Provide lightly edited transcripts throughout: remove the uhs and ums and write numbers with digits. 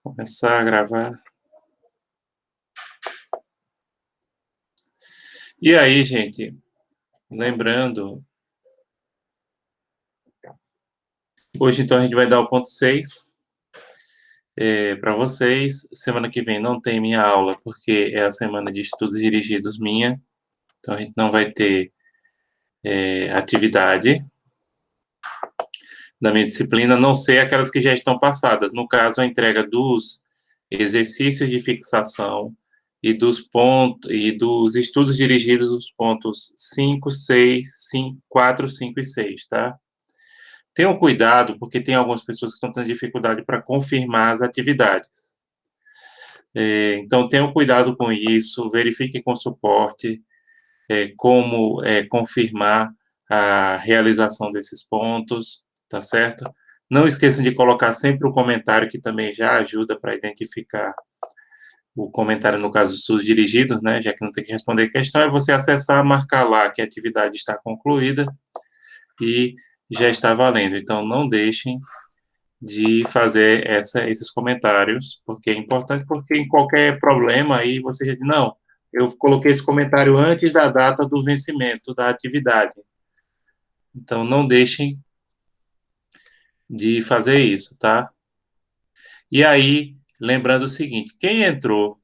Começar a gravar. E aí, gente, lembrando, hoje então a gente vai dar o ponto 6 para vocês. Semana que vem não tem minha aula, porque é a semana de estudos dirigidos minha, então a gente não vai ter atividade da minha disciplina, a não ser aquelas que já estão passadas. No caso, a entrega dos exercícios de fixação e dos estudos dirigidos dos pontos 5, 6, 5, 4, 5 e 6, tá? Tenham cuidado, porque tem algumas pessoas que estão tendo dificuldade para confirmar as atividades. Então, tenham cuidado com isso, verifiquem com o suporte como confirmar a realização desses pontos, tá certo? Não esqueçam de colocar sempre o comentário, que também já ajuda para identificar o comentário, no caso dos estudos dirigidos, né? Já que não tem que responder questão, é você acessar, marcar lá que a atividade está concluída e já está valendo. Então, não deixem de fazer esses comentários, porque é importante, porque em qualquer problema aí você já diz, não, eu coloquei esse comentário antes da data do vencimento da atividade. Então, não deixem de fazer isso, tá? E aí, lembrando o seguinte, quem entrou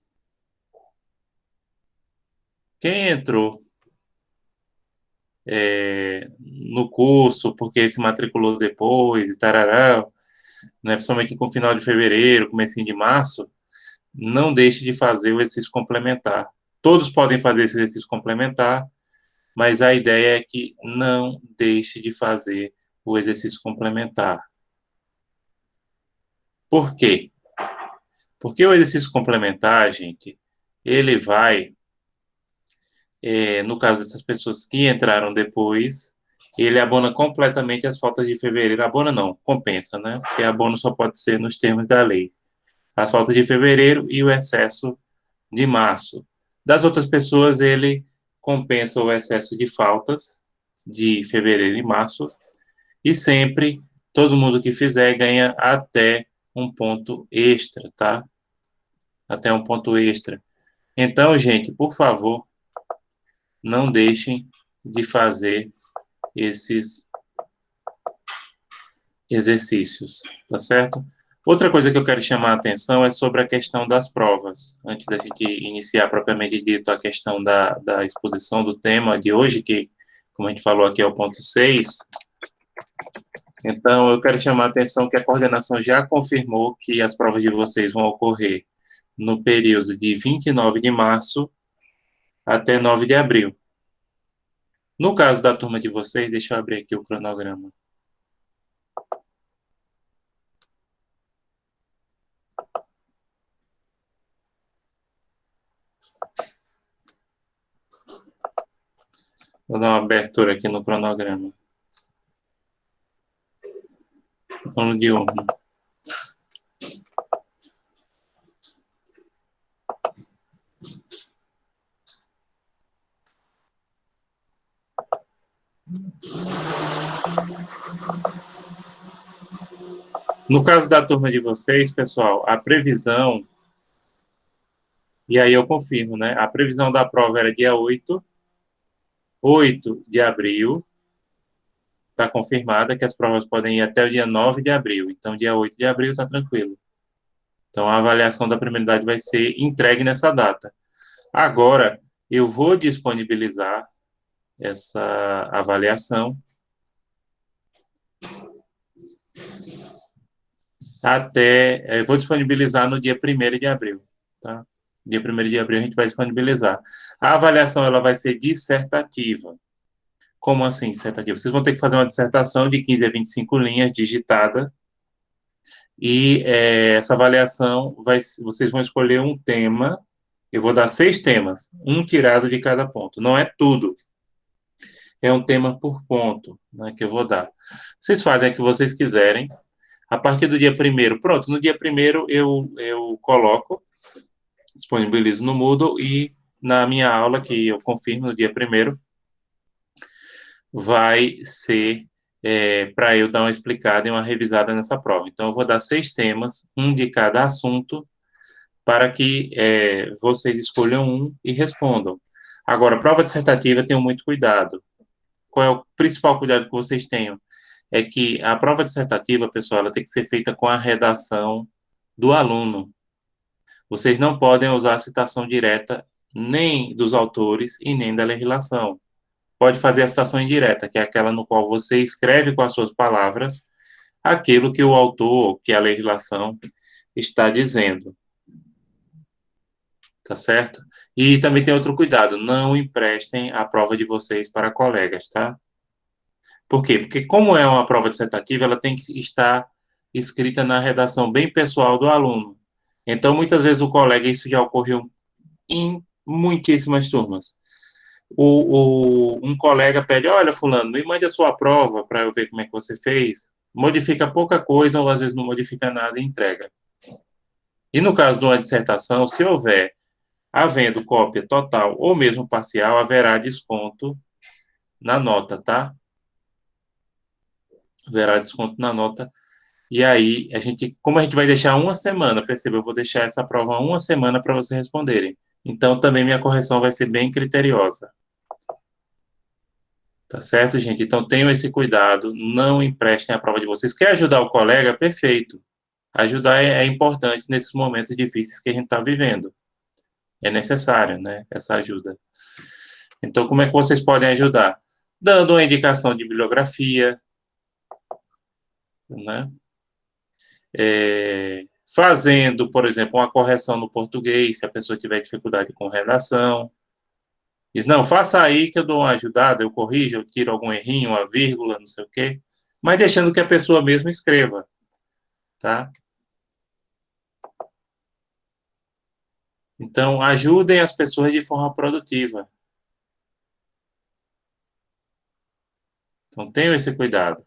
no curso, porque se matriculou depois e tarará, né, principalmente com final de fevereiro, comecinho de março, não deixe de fazer o exercício complementar. Todos podem fazer esse exercício complementar, mas a ideia é que não deixe de fazer o exercício complementar. Por quê? Porque o exercício complementar, gente, ele vai, no caso dessas pessoas que entraram depois, ele abona completamente as faltas de fevereiro. Abona não, compensa, né? Porque abono só pode ser nos termos da lei. As faltas de fevereiro e o excesso de março. Das outras pessoas, ele compensa o excesso de faltas de fevereiro e março, e sempre, todo mundo que fizer ganha até um ponto extra, tá? Até um ponto extra. Então, gente, por favor, não deixem de fazer esses exercícios, tá certo? Outra coisa que eu quero chamar a atenção é sobre a questão das provas. Antes da gente iniciar propriamente dito a questão da exposição do tema de hoje, que, como a gente falou aqui, é o ponto 6. Então, eu quero chamar a atenção que a coordenação já confirmou que as provas de vocês vão ocorrer no período de 29 de março até 9 de abril. No caso da turma de vocês, deixa eu abrir aqui o cronograma. Vou dar uma abertura aqui no cronograma. Ano diurno. No caso da turma de vocês, pessoal, a previsão, e aí eu confirmo, né? A previsão da prova era dia 8 de abril, está confirmada que as provas podem ir até o dia 9 de abril. Então, dia 8 de abril está tranquilo. Então, a avaliação da primeira idade vai ser entregue nessa data. Agora, eu vou disponibilizar essa avaliação vou disponibilizar no dia 1º de abril, tá? Dia 1º de abril a gente vai disponibilizar. A avaliação, ela vai ser dissertativa. Como assim, dissertativa? Vocês vão ter que fazer uma dissertação de 15 a 25 linhas digitada, e essa avaliação, vocês vão escolher um tema. Eu vou dar 6 temas, um tirado de cada ponto. Não é tudo. É um tema por ponto, né, que eu vou dar. Vocês fazem o que vocês quiserem. A partir do dia 1º, pronto, no dia 1º eu coloco, disponibilizo no Moodle, e na minha aula, que eu confirmo no dia 1º, vai ser para eu dar uma explicada e uma revisada nessa prova. Então, eu vou dar 6 temas, um de cada assunto, para que vocês escolham um e respondam. Agora, prova dissertativa, tenham muito cuidado. Qual é o principal cuidado que vocês tenham? É que a prova dissertativa, pessoal, ela tem que ser feita com a redação do aluno. Vocês não podem usar a citação direta nem dos autores e nem da legislação. Pode fazer a citação indireta, que é aquela no qual você escreve com as suas palavras aquilo que o autor, que a legislação está dizendo. Tá certo? E também tem outro cuidado, não emprestem a prova de vocês para colegas, tá? Por quê? Porque como é uma prova dissertativa, ela tem que estar escrita na redação bem pessoal do aluno. Então, muitas vezes o colega, isso já ocorreu em muitíssimas turmas. Um colega pede, olha, fulano, me mande a sua prova para eu ver como é que você fez. Modifica pouca coisa ou às vezes não modifica nada e entrega. E no caso de uma dissertação, se houver havendo cópia total ou mesmo parcial, haverá desconto na nota, tá? Haverá desconto na nota. E aí, como a gente vai deixar uma semana, perceba, eu vou deixar essa prova uma semana para vocês responderem. Então, também minha correção vai ser bem criteriosa. Tá certo, gente? Então, tenham esse cuidado, não emprestem a prova de vocês. Quer ajudar o colega? Perfeito. Ajudar é importante nesses momentos difíceis que a gente está vivendo. É necessário, né? Essa ajuda. Então, como é que vocês podem ajudar? Dando uma indicação de bibliografia, né? Fazendo, por exemplo, uma correção no português, se a pessoa tiver dificuldade com redação. Diz, não, faça aí que eu dou uma ajudada, eu corrijo, eu tiro algum errinho, uma vírgula, não sei o quê, mas deixando que a pessoa mesmo escreva, tá? Então, ajudem as pessoas de forma produtiva. Então, tenham esse cuidado.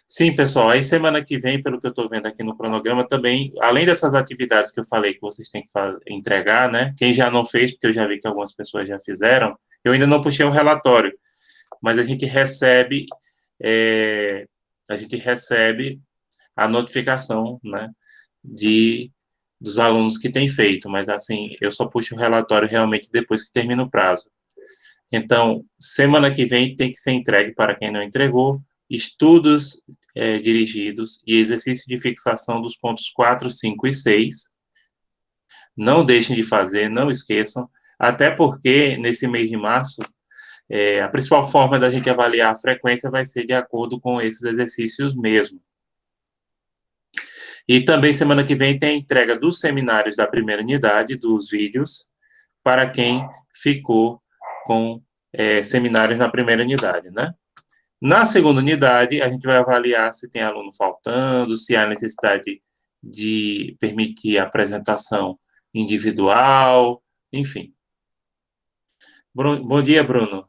Sim, pessoal, aí semana que vem, pelo que eu estou vendo aqui no cronograma, também, além dessas atividades que eu falei que vocês têm que entregar, né? Quem já não fez, porque eu já vi que algumas pessoas já fizeram, eu ainda não puxei o relatório, mas a gente recebe a notificação, né, dos alunos que têm feito, mas assim, eu só puxo o relatório realmente depois que termina o prazo. Então, semana que vem tem que ser entregue para quem não entregou, estudos dirigidos e exercício de fixação dos pontos 4, 5 e 6. Não deixem de fazer, não esqueçam, até porque nesse mês de março, a principal forma da gente avaliar a frequência vai ser de acordo com esses exercícios mesmo. E também semana que vem tem a entrega dos seminários da primeira unidade, dos vídeos, para quem ficou com seminários na primeira unidade, né? Na segunda unidade, a gente vai avaliar se tem aluno faltando, se há necessidade de permitir a apresentação individual, enfim. Bom dia, Bruno.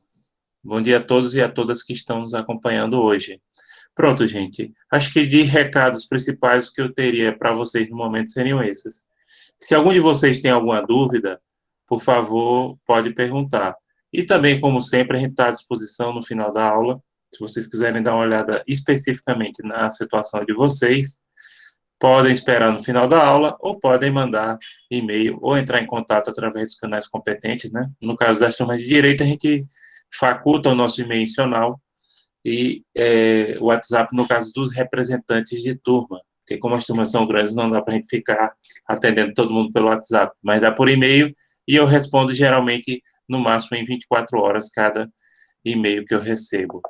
Bom dia a todos e a todas que estão nos acompanhando hoje. Pronto, gente. Acho que de recados principais que eu teria para vocês no momento seriam esses. Se algum de vocês tem alguma dúvida, por favor, pode perguntar. E também, como sempre, a gente está à disposição no final da aula. Se vocês quiserem dar uma olhada especificamente na situação de vocês, podem esperar no final da aula ou podem mandar e-mail ou entrar em contato através dos canais competentes, né? No caso das turmas de direito, a gente faculta o nosso e-mail institucional e o WhatsApp no caso dos representantes de turma, porque como as turmas são grandes, não dá para a gente ficar atendendo todo mundo pelo WhatsApp, mas dá por e-mail e eu respondo geralmente no máximo em 24 horas cada e-mail que eu recebo.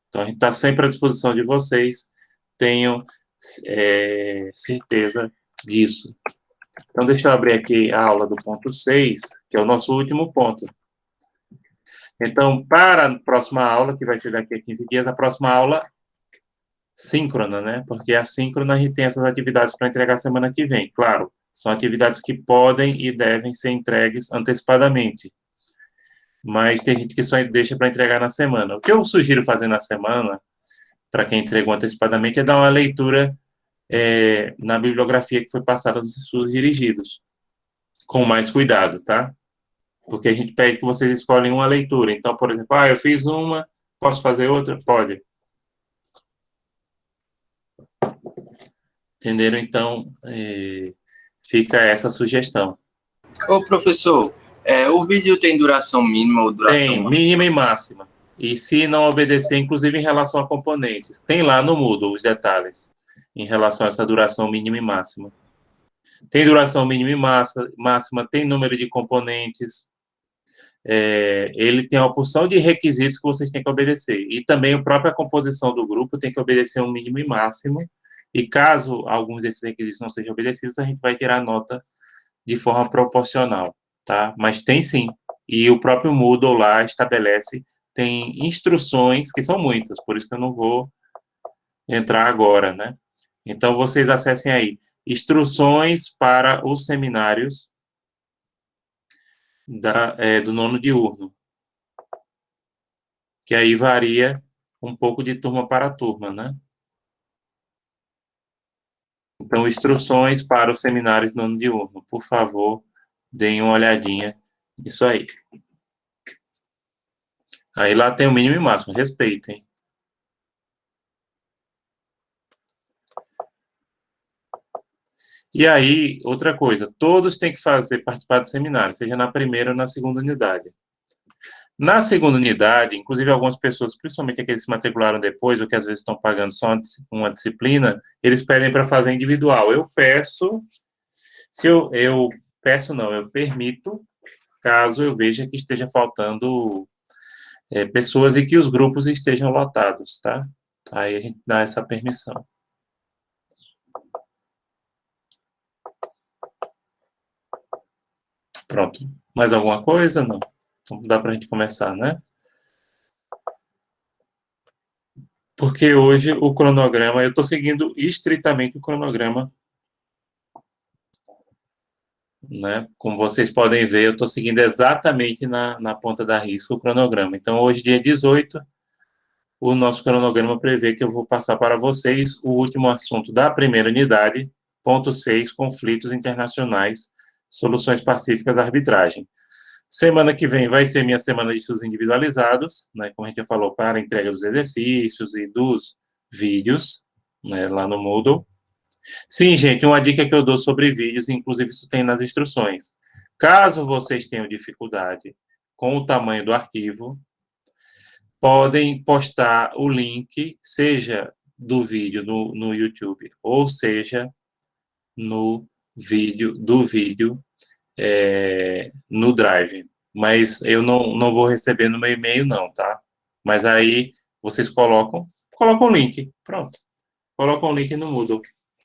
Então, a gente está sempre à disposição de vocês, tenham certeza disso. Então, deixa eu abrir aqui a aula do ponto 6, que é o nosso último ponto. Então, para a próxima aula, que vai ser daqui a 15 dias, a próxima aula síncrona, né? Porque a síncrona a gente tem essas atividades para entregar semana que vem. Claro, são atividades que podem e devem ser entregues antecipadamente. Mas tem gente que só deixa para entregar na semana. O que eu sugiro fazer na semana, para quem entregou antecipadamente, é dar uma leitura na bibliografia que foi passada nos estudos dirigidos, com mais cuidado, tá? Porque a gente pede que vocês escolhem uma leitura. Então, por exemplo, eu fiz uma, posso fazer outra? Pode. Entenderam? Então, fica essa sugestão. Ô, professor, o vídeo tem duração mínima ou duração Tem máxima? mínima e máxima. E se não obedecer, inclusive em relação a componentes, tem lá no Moodle os detalhes em relação a essa duração mínima e máxima. Tem duração mínima e máxima, tem número de componentes, ele tem uma porção de requisitos que vocês têm que obedecer. E também a própria composição do grupo tem que obedecer um mínimo e máximo. E caso alguns desses requisitos não sejam obedecidos, a gente vai tirar nota de forma proporcional, tá? Mas tem sim. E o próprio Moodle lá estabelece, tem instruções, que são muitas, por isso que eu não vou entrar agora, né? Então, vocês acessem aí, instruções para os seminários do nono diurno, que aí varia um pouco de turma para turma, né? Então, instruções para os seminários do nono diurno, por favor, deem uma olhadinha nisso aí. Aí lá tem o mínimo e máximo, respeitem. E aí, outra coisa, todos têm que participar do seminário, seja na primeira ou na segunda unidade. Na segunda unidade, inclusive algumas pessoas, principalmente aqueles que se matricularam depois, ou que às vezes estão pagando só uma disciplina, eles pedem para fazer individual. Eu peço, se eu peço não, eu permito, caso eu veja que esteja faltando pessoas e que os grupos estejam lotados, tá? Aí a gente dá essa permissão. Pronto. Mais alguma coisa? Não. Então dá para a gente começar, né? Porque hoje o cronograma, eu estou seguindo estritamente o cronograma, né? Como vocês podem ver, eu estou seguindo exatamente na ponta da risca o cronograma. Então, hoje, dia 18, o nosso cronograma prevê que eu vou passar para vocês o último assunto da primeira unidade, ponto 6, conflitos internacionais, soluções pacíficas, arbitragem. Semana que vem vai ser minha semana de estudos individualizados, né, como a gente já falou, para a entrega dos exercícios e dos vídeos, né, lá no Moodle. Sim, gente, uma dica que eu dou sobre vídeos, inclusive isso tem nas instruções. Caso vocês tenham dificuldade com o tamanho do arquivo, podem postar o link, seja do vídeo no YouTube, ou seja, no vídeo no Drive. Mas eu não vou receber no meu e-mail, não, tá? Mas aí vocês colocam o link, pronto. Colocam o link no Moodle.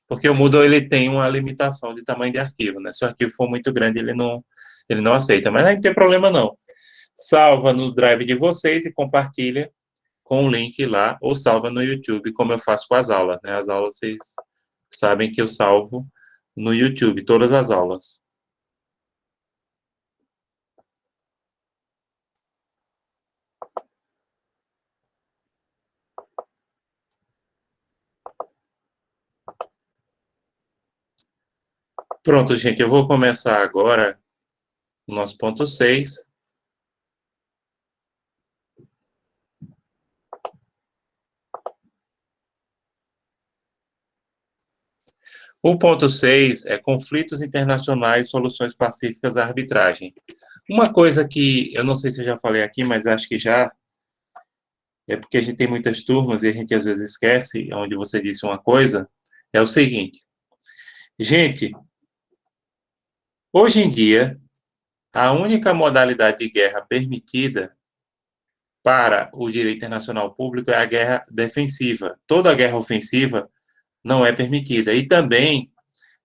Porque o Moodle ele tem uma limitação de tamanho de arquivo, né? Se o arquivo for muito grande, ele não aceita. Mas aí não tem problema, não. Salva no Drive de vocês e compartilha com o link lá, ou salva no YouTube, como eu faço com as aulas, né? As aulas, vocês sabem que eu salvo no YouTube, todas as aulas. Pronto, gente, eu vou começar agora o nosso ponto 6. O ponto 6 é conflitos internacionais, soluções pacíficas à arbitragem. Uma coisa que eu não sei se eu já falei aqui, mas acho que já, é porque a gente tem muitas turmas e a gente às vezes esquece, onde você disse uma coisa, é o seguinte. Gente, hoje em dia, a única modalidade de guerra permitida para o direito internacional público é a guerra defensiva. Toda guerra ofensiva não é permitida. E também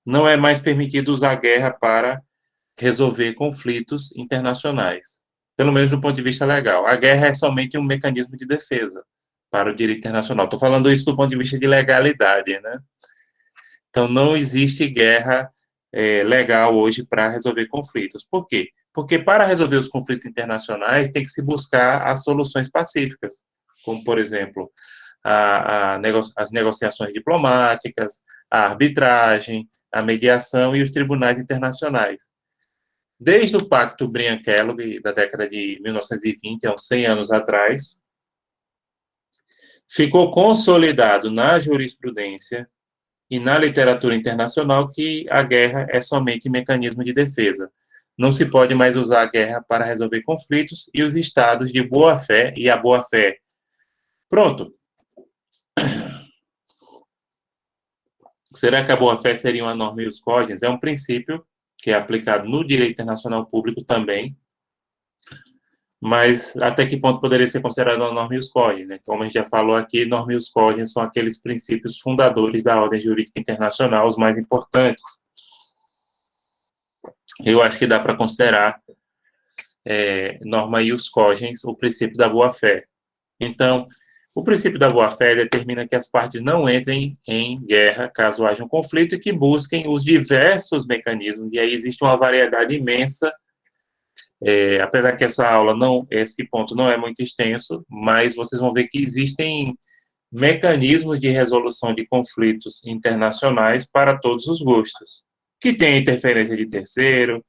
não é mais permitido usar a guerra para resolver conflitos internacionais, pelo menos do ponto de vista legal. A guerra é somente um mecanismo de defesa para o direito internacional. Estou falando isso do ponto de vista de legalidade, né? Então, não existe guerra legal hoje para resolver conflitos. Por quê? Porque para resolver os conflitos internacionais tem que se buscar as soluções pacíficas, como, por exemplo, as negociações diplomáticas, a arbitragem, a mediação e os tribunais internacionais. Desde o Pacto Briand-Kellogg, da década de 1920, há uns 100 anos atrás, ficou consolidado na jurisprudência e na literatura internacional que a guerra é somente mecanismo de defesa. Não se pode mais usar a guerra para resolver conflitos e os estados de boa-fé e a boa-fé. Pronto. Será que a boa-fé seria uma norma ius cogens? É um princípio que é aplicado no direito internacional público também, mas até que ponto poderia ser considerado uma norma ius cogens, né? Como a gente já falou aqui, norma ius cogens são aqueles princípios fundadores da ordem jurídica internacional, os mais importantes. Eu acho que dá para considerar norma ius cogens o princípio da boa-fé. Então, o princípio da boa-fé determina que as partes não entrem em guerra caso haja um conflito e que busquem os diversos mecanismos, e aí existe uma variedade imensa, apesar que esse ponto não é muito extenso, mas vocês vão ver que existem mecanismos de resolução de conflitos internacionais para todos os gostos, que tenha interferência de terceiro,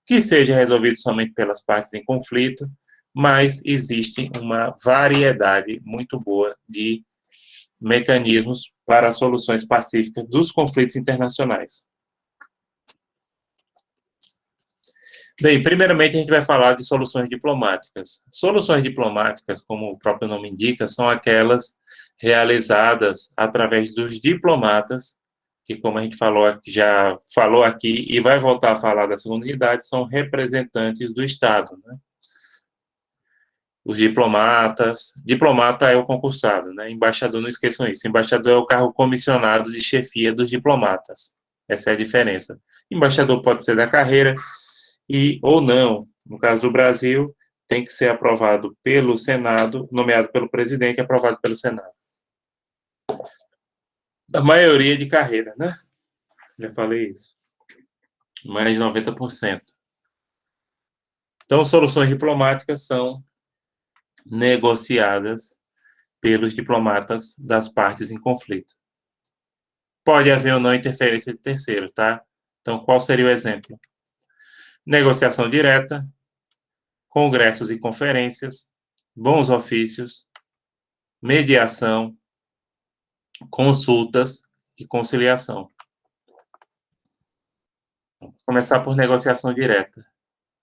que seja resolvido somente pelas partes em conflito, mas existe uma variedade muito boa de mecanismos para soluções pacíficas dos conflitos internacionais. Bem, primeiramente a gente vai falar de soluções diplomáticas. Soluções diplomáticas, como o próprio nome indica, são aquelas realizadas através dos diplomatas, que como a gente já falou aqui e vai voltar a falar da segunda unidade, são representantes do Estado, né? Os diplomatas, diplomata é o concursado, né? Embaixador, não esqueçam isso, embaixador é o cargo comissionado de chefia dos diplomatas. Essa é a diferença. Embaixador pode ser da carreira ou não. No caso do Brasil, tem que ser aprovado pelo Senado, nomeado pelo presidente e aprovado pelo Senado. A maioria de carreira, né? Já falei isso. Mais de 90%. Então, soluções diplomáticas são negociadas pelos diplomatas das partes em conflito. Pode haver ou não interferência de terceiro, tá? Então, qual seria o exemplo? Negociação direta, congressos e conferências, bons ofícios, mediação, consultas e conciliação. Vou começar por negociação direta.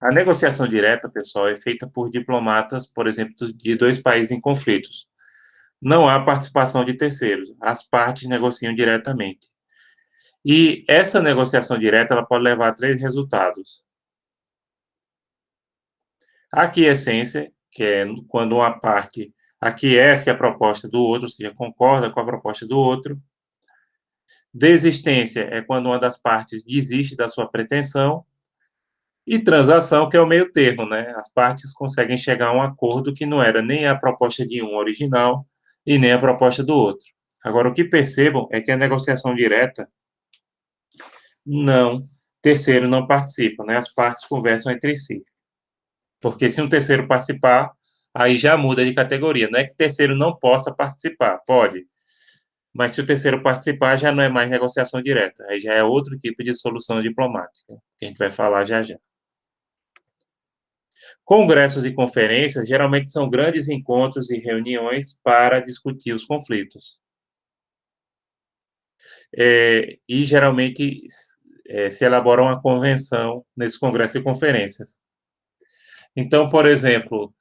A negociação direta, pessoal, é feita por diplomatas, por exemplo, de dois países em conflitos. Não há participação de terceiros. As partes negociam diretamente. E essa negociação direta ela pode levar a 3 resultados. A aquiescência, que é quando uma parte aquece a proposta do outro, ou seja, concorda com a proposta do outro. Desistência é quando uma das partes desiste da sua pretensão. E transação, que é o meio termo, né? As partes conseguem chegar a um acordo que não era nem a proposta de um original e nem a proposta do outro. Agora, o que percebam é que a negociação direta, terceiro não participa, né? As partes conversam entre si. Porque se um terceiro participar, aí já muda de categoria. Não é que terceiro não possa participar, pode. Mas se o terceiro participar, já não é mais negociação direta. Aí já é outro tipo de solução diplomática, que a gente vai falar já já. Congressos e conferências geralmente são grandes encontros e reuniões para discutir os conflitos. E geralmente se elabora uma convenção nesses congressos e conferências. Então, por exemplo,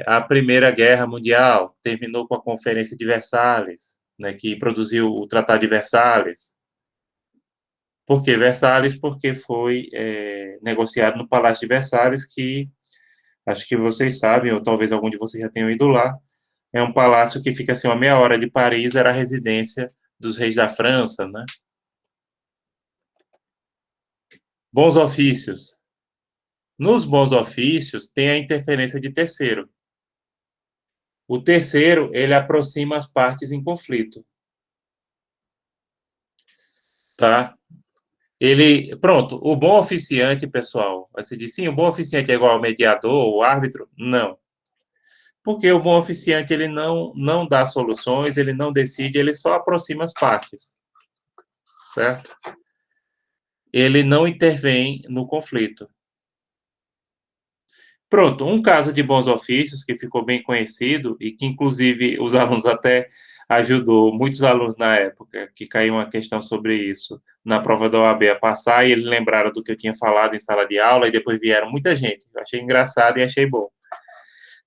a Primeira Guerra Mundial terminou com a Conferência de Versalhes, né, que produziu o Tratado de Versalhes. Por que Versalhes? Porque foi negociado no Palácio de Versalhes, que acho que vocês sabem, ou talvez algum de vocês já tenham ido lá. É um palácio que fica assim, uma meia hora de Paris, era a residência dos reis da França, né? Bons ofícios. Nos bons ofícios, tem a interferência de terceiro. O terceiro, ele aproxima as partes em conflito. Tá? Pronto, o bom oficiante, pessoal, você diz, sim, o bom oficiante é igual ao mediador ou árbitro? Não. Porque o bom oficiante, ele não dá soluções, ele não decide, ele só aproxima as partes. Certo? Ele não intervém no conflito. Pronto, um caso de bons ofícios que ficou bem conhecido e que, inclusive, os alunos até ajudou muitos alunos na época, que caiu uma questão sobre isso, na prova da OAB a passar, e eles lembraram do que eu tinha falado em sala de aula, e depois vieram muita gente. Eu achei engraçado e achei bom.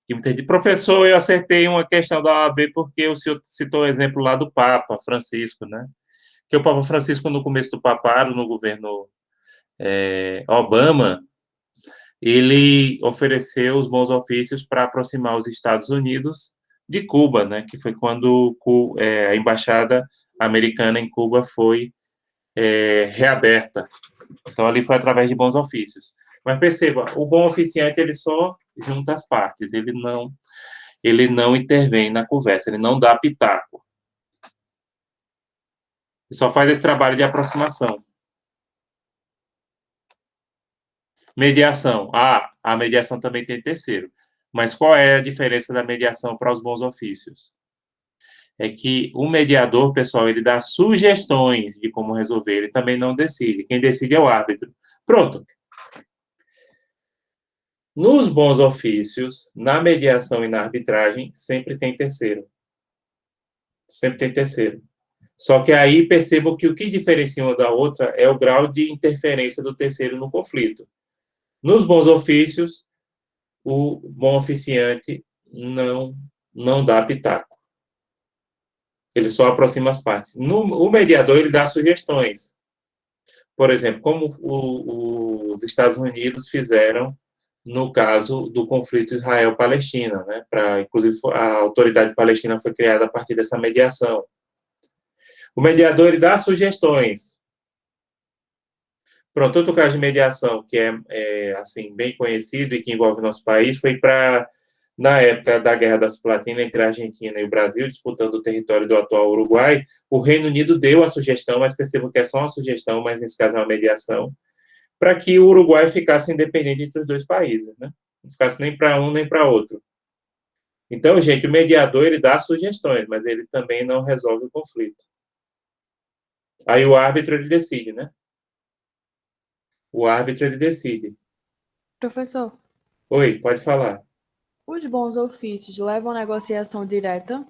E muita gente, professor, eu acertei uma questão da OAB porque o senhor citou o exemplo lá do Papa Francisco, né? Que o Papa Francisco, no começo do papado, no governo Obama, ele ofereceu os bons ofícios para aproximar os Estados Unidos de Cuba, né? Que foi quando a embaixada americana em Cuba foi reaberta. Então, ali foi através de bons ofícios. Mas perceba, o bom oficiante, ele só junta as partes, ele não intervém na conversa, ele não dá pitaco. Ele só faz esse trabalho de aproximação. Mediação. A mediação também tem terceiro. Mas qual é a diferença da mediação para os bons ofícios? É que o mediador, pessoal, ele dá sugestões de como resolver, ele também não decide. Quem decide é o árbitro. Pronto. Nos bons ofícios, na mediação e na arbitragem, sempre tem terceiro. Sempre tem terceiro. Só que aí percebam que o que diferencia uma da outra é o grau de interferência do terceiro no conflito. Nos bons ofícios, o bom oficiante não dá pitaco. Ele só aproxima as partes. O mediador, ele dá sugestões. Por exemplo, como os Estados Unidos fizeram no caso do conflito Israel-Palestina, né? Inclusive, a autoridade palestina foi criada a partir dessa mediação. O mediador, ele dá sugestões. Pronto, outro caso de mediação que é assim, bem conhecido e que envolve o nosso país foi na época da Guerra das Platinas entre a Argentina e o Brasil, disputando o território do atual Uruguai, o Reino Unido deu a sugestão, mas percebo que é só uma sugestão, mas nesse caso é uma mediação, para que o Uruguai ficasse independente entre os dois países, né? Não ficasse nem para um nem para outro. Então, gente, o mediador, ele dá sugestões, mas ele também não resolve o conflito. Aí o árbitro, ele decide, né? O árbitro, ele decide. Professor, Oi, pode falar. os bons ofícios levam a negociação direta?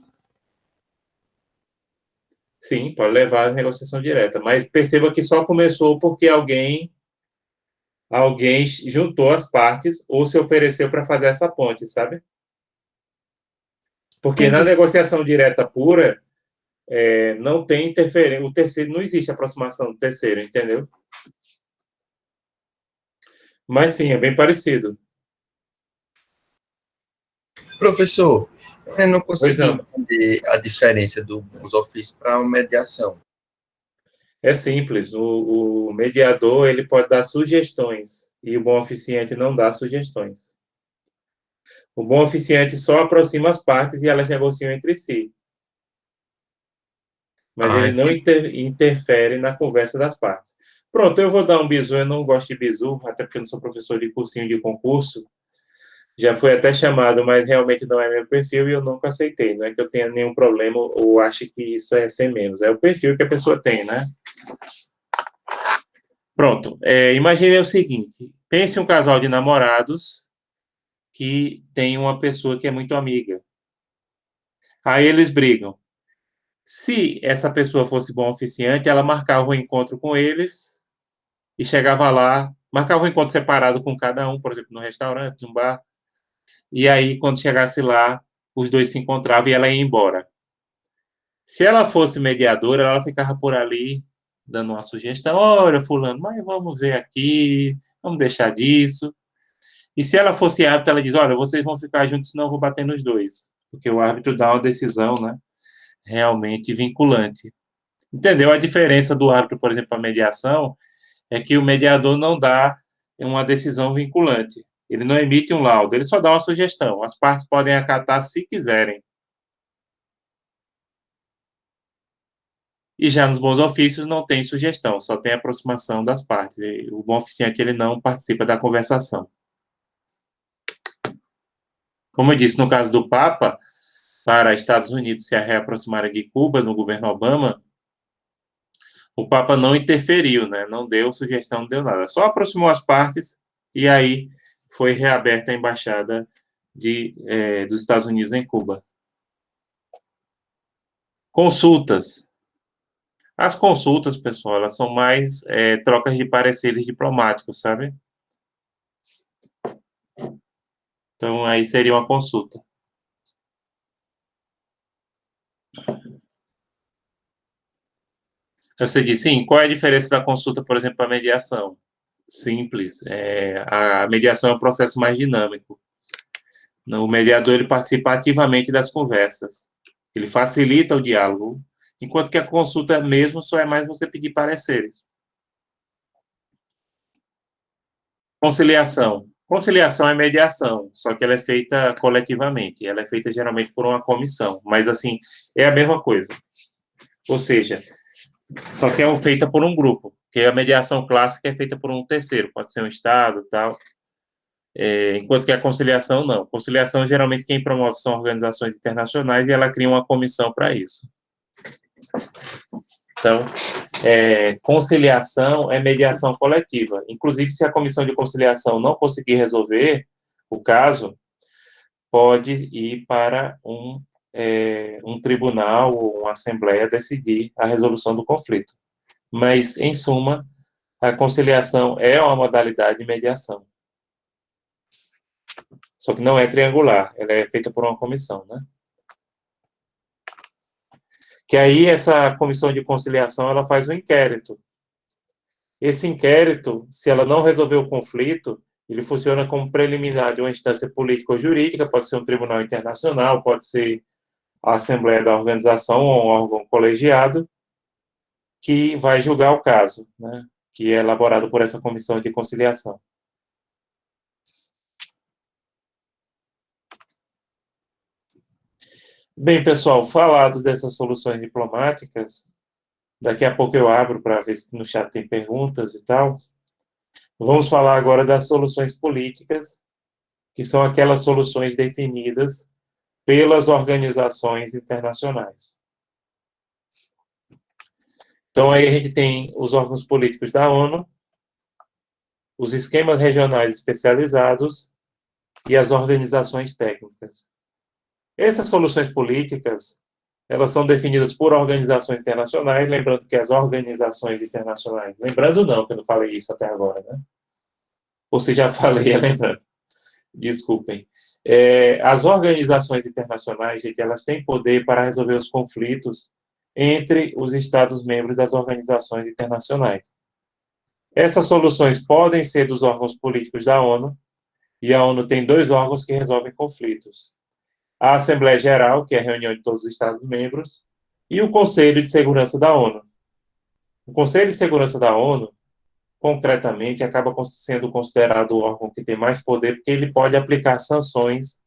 Sim, pode levar a negociação direta, mas perceba que só começou porque alguém juntou as partes ou se ofereceu para fazer essa ponte, sabe? Porque na Entendi. negociação direta pura, não tem interferência, o terceiro, não existe aproximação do terceiro, entendeu? Mas sim, é bem parecido. Professor, eu não Pois consegui não. entender a diferença do bons ofícios para uma mediação. É simples, o mediador, ele pode dar sugestões e o bom oficiante não dá sugestões. O bom oficiante só aproxima as partes e elas negociam entre si. Mas ele não interfere na conversa das partes. Pronto, eu vou dar um bisu, eu não gosto de bisu, até porque eu não sou professor de cursinho de concurso, já foi até chamado, mas realmente não é meu perfil e eu nunca aceitei, não é que eu tenha nenhum problema ou ache que isso é ser menos, é o perfil que a pessoa tem, né? Pronto, imagine o seguinte, pense um casal de namorados que tem uma pessoa que é muito amiga, aí eles brigam. Se essa pessoa fosse bom oficiante, ela marcava um encontro com eles e chegava lá, marcava um encontro separado com cada um, por exemplo, no restaurante, no bar, e aí, quando chegasse lá, os dois se encontravam e ela ia embora. Se ela fosse mediadora, ela ficava por ali, dando uma sugestão, olha, fulano, mas vamos ver aqui, vamos deixar disso. E se ela fosse árbitra, ela diz, olha, vocês vão ficar juntos, senão eu vou bater nos dois. Porque o árbitro dá uma decisão, né, realmente vinculante. Entendeu? A diferença do árbitro, por exemplo, para mediação, é que o mediador não dá uma decisão vinculante. Ele não emite um laudo, ele só dá uma sugestão. As partes podem acatar se quiserem. E já nos bons ofícios não tem sugestão, só tem aproximação das partes. E o bom oficiante, ele não participa da conversação. Como eu disse, no caso do Papa, para Estados Unidos se reaproximarem de Cuba, no governo Obama, o Papa não interferiu, né? Não deu sugestão, não deu nada. Só aproximou as partes e aí foi reaberta a embaixada dos Estados Unidos em Cuba. Consultas. As consultas, pessoal, elas são mais trocas de pareceres diplomáticos, sabe? Então, aí seria uma consulta. Você disse, sim, qual é a diferença da consulta, por exemplo, para a mediação? Simples. A mediação é um processo mais dinâmico. O mediador ele participa ativamente das conversas. Ele facilita o diálogo, enquanto que a consulta mesmo só é mais você pedir pareceres. Conciliação. Conciliação é mediação, só que ela é feita coletivamente. Ela é feita geralmente por uma comissão, mas assim, é a mesma coisa. Ou seja, só que é feita por um grupo, porque a mediação clássica é feita por um terceiro, pode ser um Estado e tal. Enquanto que a conciliação, não. Conciliação, geralmente, quem promove são organizações internacionais e ela cria uma comissão para isso. Então, conciliação é mediação coletiva. Inclusive, se a comissão de conciliação não conseguir resolver o caso, pode ir para um tribunal ou uma assembleia decidir a resolução do conflito. Mas, em suma, a conciliação é uma modalidade de mediação. Só que não é triangular, ela é feita por uma comissão, né? Que aí essa comissão de conciliação, ela faz um inquérito. Esse inquérito, se ela não resolver o conflito, ele funciona como preliminar de uma instância política ou jurídica, pode ser um tribunal internacional, pode ser a assembleia da organização ou um órgão colegiado, que vai julgar o caso, né? Que é elaborado por essa comissão de conciliação. Bem, pessoal, falado dessas soluções diplomáticas, daqui a pouco eu abro para ver se no chat tem perguntas e tal. Vamos falar agora das soluções políticas, que são aquelas soluções definidas pelas organizações internacionais. Então, aí a gente tem os órgãos políticos da ONU, os esquemas regionais especializados e as organizações técnicas. Essas soluções políticas, elas são definidas por organizações internacionais, lembrando que as organizações internacionais, lembrando não, que eu não falei isso até agora, né? Ou se já falei, lembrando. Desculpem. As organizações internacionais, gente, elas têm poder para resolver os conflitos entre os Estados-membros das organizações internacionais. Essas soluções podem ser dos órgãos políticos da ONU, e a ONU tem 2 órgãos que resolvem conflitos. A Assembleia Geral, que é a reunião de todos os Estados-membros, e o Conselho de Segurança da ONU. O Conselho de Segurança da ONU, concretamente, acaba sendo considerado o órgão que tem mais poder, porque ele pode aplicar sanções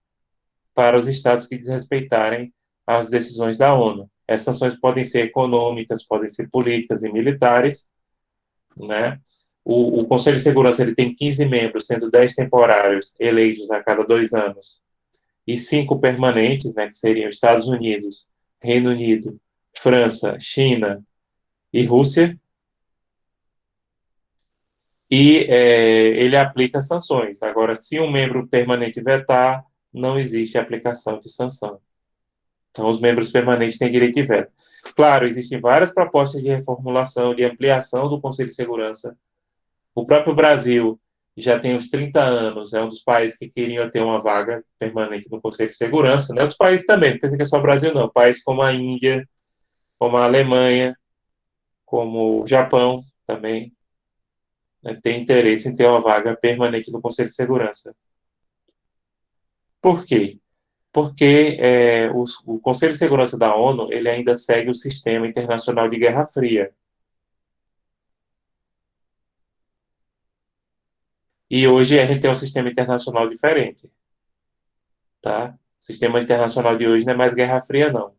para os estados que desrespeitarem as decisões da ONU. Essas sanções podem ser econômicas, podem ser políticas e militares, né? O Conselho de Segurança ele tem 15 membros, sendo 10 temporários, eleitos a cada 2 anos, e 5 permanentes, né, que seriam Estados Unidos, Reino Unido, França, China e Rússia. E ele aplica sanções. Agora, se um membro permanente vetar, não existe aplicação de sanção. Então, os membros permanentes têm direito de veto. Claro, existem várias propostas de reformulação, de ampliação do Conselho de Segurança. O próprio Brasil já tem uns 30 anos, é um dos países que queriam ter uma vaga permanente no Conselho de Segurança, né? Outros países também, não pensa que é só o Brasil, não. Países como a Índia, como a Alemanha, como o Japão também, né, tem interesse em ter uma vaga permanente no Conselho de Segurança. Por quê? Porque o Conselho de Segurança da ONU ele ainda segue o sistema internacional de Guerra Fria. E hoje a gente tem um sistema internacional diferente. Tá? O sistema internacional de hoje não é mais Guerra Fria, não.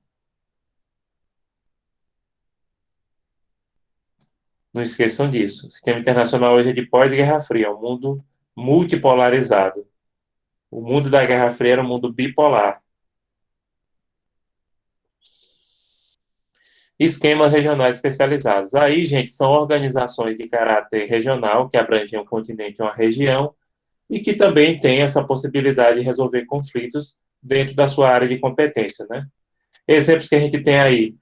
Não esqueçam disso. O sistema internacional hoje é de pós-Guerra Fria, é um mundo multipolarizado. O mundo da Guerra Fria era um mundo bipolar. Esquemas regionais especializados. Aí, gente, são organizações de caráter regional, que abrangem um continente ou uma região, e que também têm essa possibilidade de resolver conflitos dentro da sua área de competência, né? Exemplos que a gente tem aí,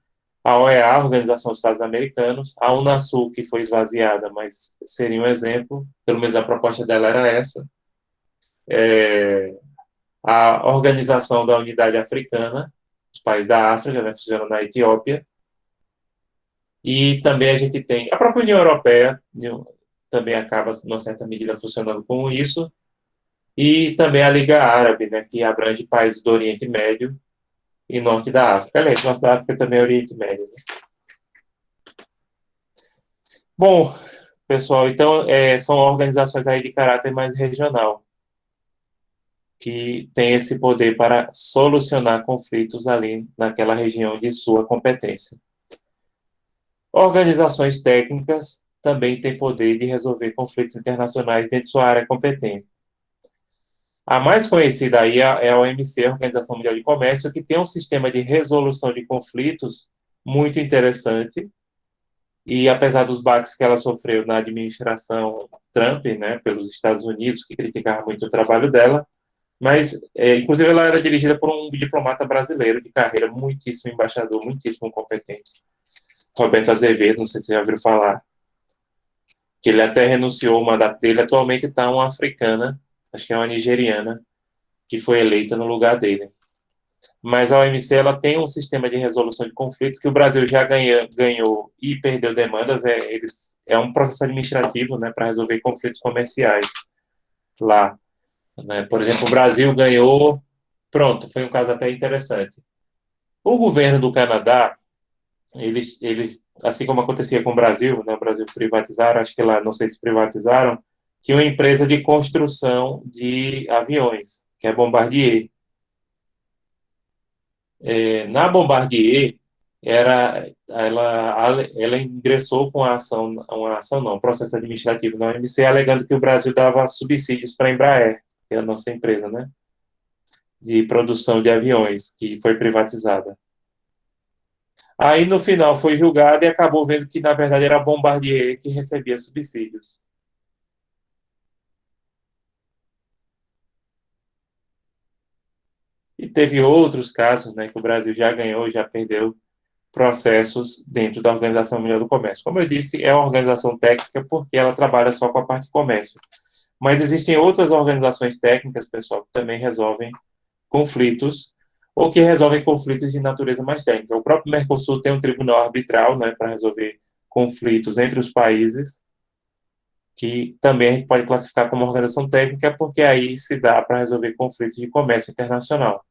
A OEA, a Organização dos Estados Americanos, a Unasul, que foi esvaziada, mas seria um exemplo, pelo menos a proposta dela era essa, a Organização da Unidade Africana, os países da África, né, funcionam na Etiópia, e também a gente tem a própria União Europeia, também acaba, em certa medida, funcionando como isso, e também a Liga Árabe, né, que abrange países do Oriente Médio e Norte da África. Aliás, Norte da África também é Oriente Médio. Né? Bom, pessoal, então são organizações aí de caráter mais regional, que têm esse poder para solucionar conflitos ali naquela região de sua competência. Organizações técnicas também têm poder de resolver conflitos internacionais dentro de sua área competente. A mais conhecida aí é a OMC, a Organização Mundial de Comércio, que tem um sistema de resolução de conflitos muito interessante. E apesar dos baques que ela sofreu na administração Trump, né, pelos Estados Unidos, que criticaram muito o trabalho dela, mas, inclusive, ela era dirigida por um diplomata brasileiro de carreira, muitíssimo embaixador, muitíssimo competente, Roberto Azevedo, não sei se você já ouviu falar, que ele até renunciou ao mandato dele, atualmente está uma africana, acho que é uma nigeriana, que foi eleita no lugar dele. Mas a OMC ela tem um sistema de resolução de conflitos que o Brasil já ganhou e perdeu demandas. É um processo administrativo, né, para resolver conflitos comerciais lá. Né? Por exemplo, o Brasil ganhou. Pronto, foi um caso até interessante. O governo do Canadá, assim como acontecia com o Brasil, né, o Brasil privatizaram, acho que lá, não sei se privatizaram, tinha uma empresa de construção de aviões, que é Bombardier. Na Bombardier, ela ingressou com uma ação não, um processo administrativo na OMC, alegando que o Brasil dava subsídios para a Embraer, que é a nossa empresa, né, de produção de aviões, que foi privatizada. Aí, no final, foi julgada e acabou vendo que, na verdade, era a Bombardier que recebia subsídios. E teve outros casos, né, que o Brasil já ganhou, já perdeu processos dentro da Organização Mundial do Comércio. Como eu disse, é uma organização técnica porque ela trabalha só com a parte de comércio. Mas existem outras organizações técnicas, pessoal, que também resolvem conflitos ou que resolvem conflitos de natureza mais técnica. O próprio Mercosul tem um tribunal arbitral, né, para resolver conflitos entre os países, que também a gente pode classificar como organização técnica, porque aí se dá para resolver conflitos de comércio internacional.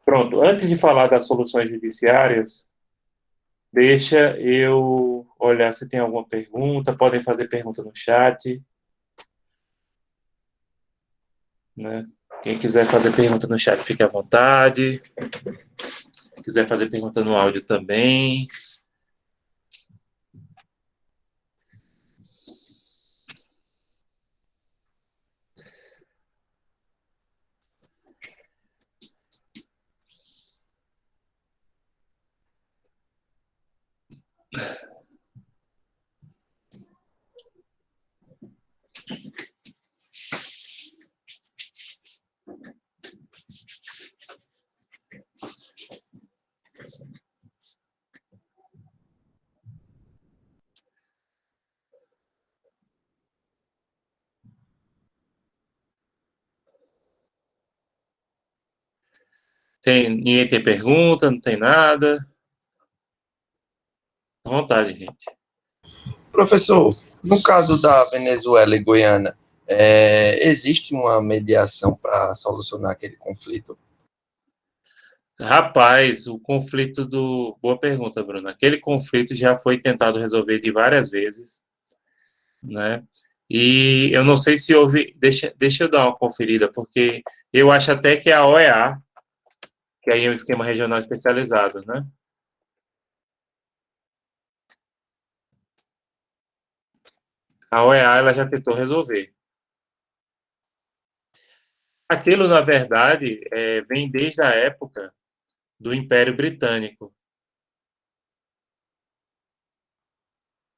Pronto, antes de falar das soluções judiciárias, deixa eu olhar se tem alguma pergunta. Podem fazer pergunta no chat, né? Quem quiser fazer pergunta no chat, fique à vontade. Quem quiser fazer pergunta no áudio também. Ninguém tem pergunta, não tem nada. À vontade, gente. Professor, no caso da Venezuela e Guiana, existe uma mediação para solucionar aquele conflito? Rapaz, o conflito do... Boa pergunta, Bruno. Aquele conflito já foi tentado resolver de várias vezes, né? E eu não sei se houve... Deixa eu dar uma conferida, porque eu acho até que é a OEA, que aí é um esquema regional especializado, né? A OEA, ela já tentou resolver. Aquilo, na verdade, vem desde a época do Império Britânico.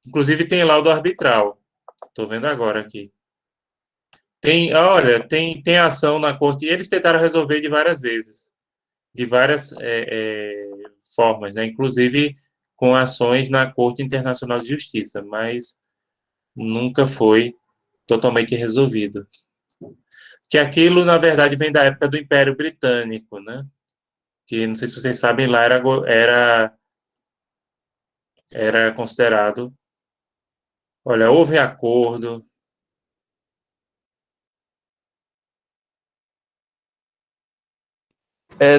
Inclusive, tem laudo arbitral. Estou vendo agora aqui. Olha, tem ação na corte, e eles tentaram resolver de várias vezes, de várias formas, né? Inclusive com ações na Corte Internacional de Justiça, mas nunca foi totalmente resolvido. Que aquilo, na verdade, vem da época do Império Britânico, né? Que, não sei se vocês sabem, lá era considerado, olha, houve acordo.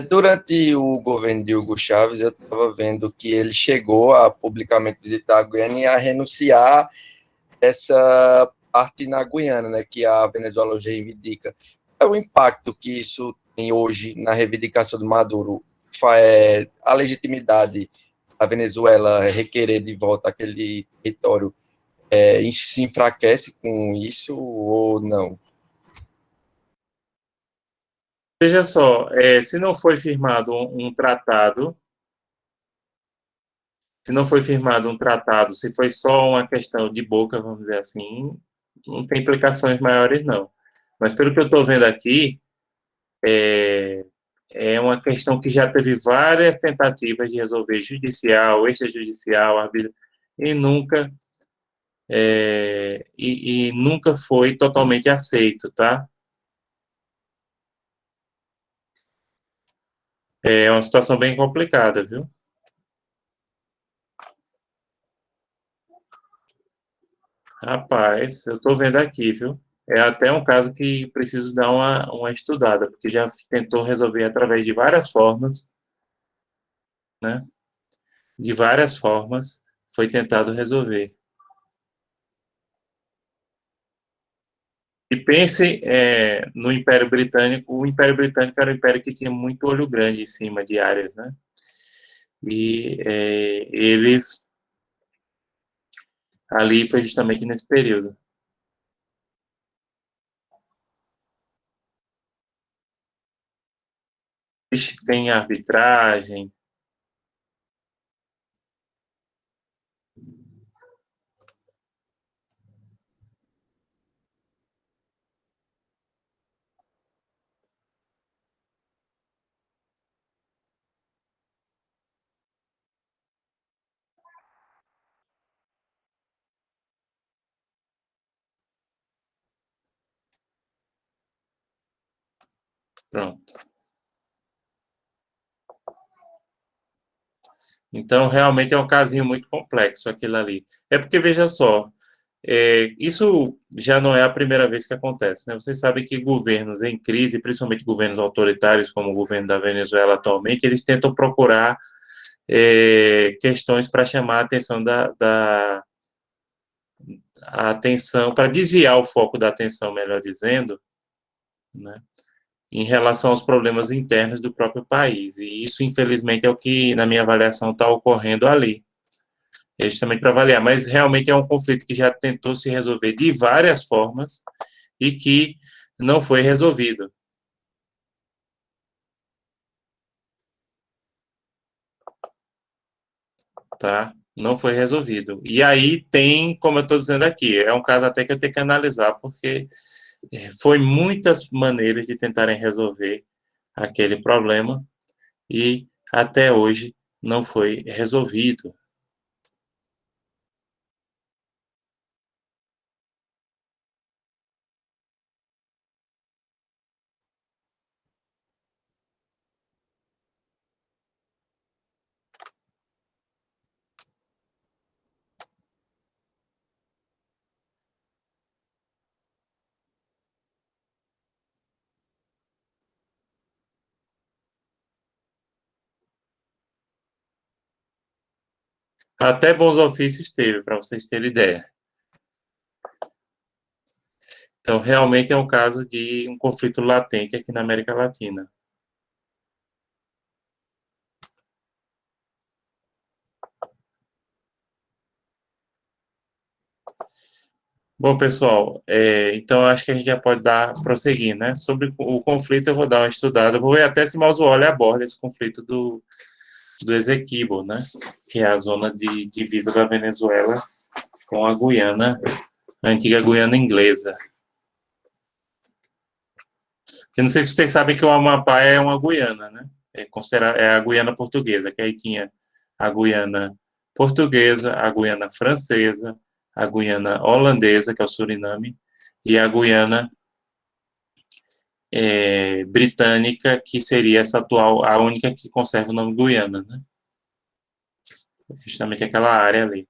Durante o governo de Hugo Chávez, eu estava vendo que ele chegou a publicamente visitar a Guiana e a renunciar essa parte na Guiana, né, que a Venezuela hoje reivindica. É o impacto que isso tem hoje na reivindicação do Maduro, a legitimidade da Venezuela requerer de volta aquele território se enfraquece com isso ou não? Veja só, se não foi firmado um tratado, se não foi firmado um tratado, se foi só uma questão de boca, vamos dizer assim, não tem implicações maiores, não. Mas pelo que eu estou vendo aqui, é uma questão que já teve várias tentativas de resolver judicial, extrajudicial, e nunca e nunca foi totalmente aceito, tá? É uma situação bem complicada, viu? Rapaz, eu estou vendo aqui, viu? É até um caso que preciso dar uma estudada, porque já tentou resolver através de várias formas, né? De várias formas foi tentado resolver. E pense no Império Britânico. O Império Britânico era um império que tinha muito olho grande em cima de áreas, né? E eles ali foi justamente nesse período. Tem arbitragem. Pronto. Então, realmente é um casinho muito complexo aquilo ali. É porque, veja só, isso já não é a primeira vez que acontece, né? Vocês sabem que governos em crise, principalmente governos autoritários, como o governo da Venezuela atualmente, eles tentam procurar questões para chamar a atenção a atenção, para desviar o foco da atenção, melhor dizendo, né? Em relação aos problemas internos do próprio país. E isso, infelizmente, é o que, na minha avaliação, está ocorrendo ali. É justamente para avaliar, mas realmente é um conflito que já tentou se resolver de várias formas e que não foi resolvido, tá? Não foi resolvido. E aí tem, como eu estou dizendo aqui, é um caso até que eu tenho que analisar, porque foi muitas maneiras de tentarem resolver aquele problema e até hoje não foi resolvido. Até bons ofícios teve, para vocês terem ideia. Então, realmente é um caso de um conflito latente aqui na América Latina. Bom, pessoal, então acho que a gente já pode prosseguir, né? Sobre o conflito, eu vou dar uma estudada, vou ver até se Mausoleum aborda esse conflito do Esequibo, né? Que é a zona de divisa da Venezuela com a Guiana, a antiga Guiana inglesa. Eu não sei se vocês sabem que o Amapá é uma Guiana, né? É a Guiana portuguesa, que aí tinha a Guiana portuguesa, a Guiana francesa, a Guiana holandesa, que é o Suriname, e a Guiana britânica, que seria essa atual, a única que conserva o nome Guiana, né? Justamente aquela área ali.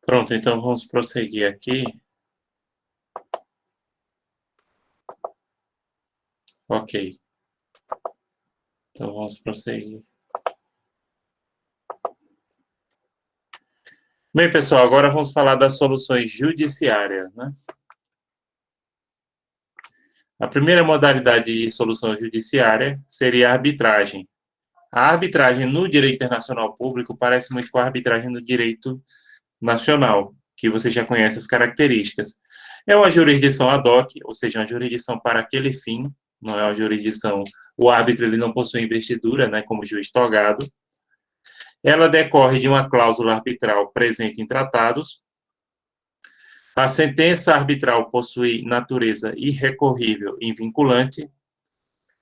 Pronto, então vamos prosseguir aqui. Ok. Então vamos prosseguir. Bem, pessoal, agora vamos falar das soluções judiciárias, né? A primeira modalidade de solução judiciária seria a arbitragem. A arbitragem no direito internacional público parece muito com a arbitragem no direito nacional, que você já conhece as características. É uma jurisdição ad hoc, ou seja, uma jurisdição para aquele fim, não é uma jurisdição, o árbitro ele não possui investidura, né, como juiz togado. Ela decorre de uma cláusula arbitral presente em tratados. A sentença arbitral possui natureza irrecorrível e vinculante.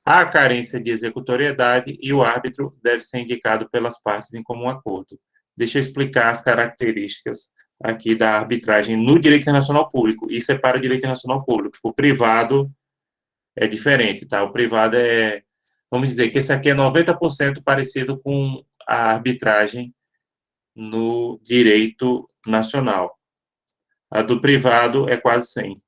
Há carência de executoriedade e o árbitro deve ser indicado pelas partes em comum acordo. Deixa eu explicar as características aqui da arbitragem no direito internacional público. Isso é para o direito internacional público. O privado é diferente, tá? O privado vamos dizer que esse aqui é 90% parecido com a arbitragem no direito nacional. A do privado é quase 100.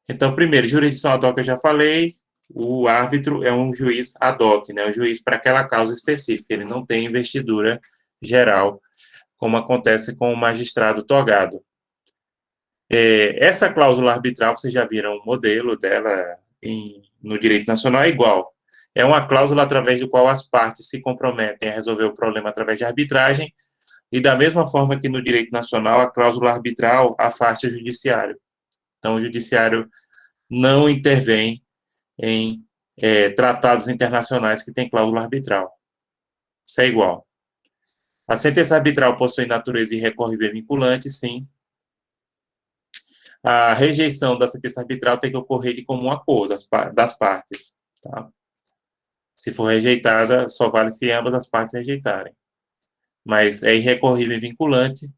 Então, primeiro, jurisdição ad hoc eu já falei, o árbitro é um juiz ad hoc, né, um juiz para aquela causa específica, ele não tem investidura geral, como acontece com o magistrado togado. Essa cláusula arbitral, vocês já viram o modelo dela no direito nacional, é igual. É uma cláusula através do qual as partes se comprometem a resolver o problema através de arbitragem, e da mesma forma que no direito nacional, a cláusula arbitral afasta o judiciário. Então, o judiciário não intervém em tratados internacionais que têm cláusula arbitral. Isso é igual. A sentença arbitral possui natureza irrecorrível e vinculante, sim. A rejeição da sentença arbitral tem que ocorrer de comum acordo das partes. Tá? Se for rejeitada, só vale se ambas as partes rejeitarem. Mas é irrecorrível e vinculante,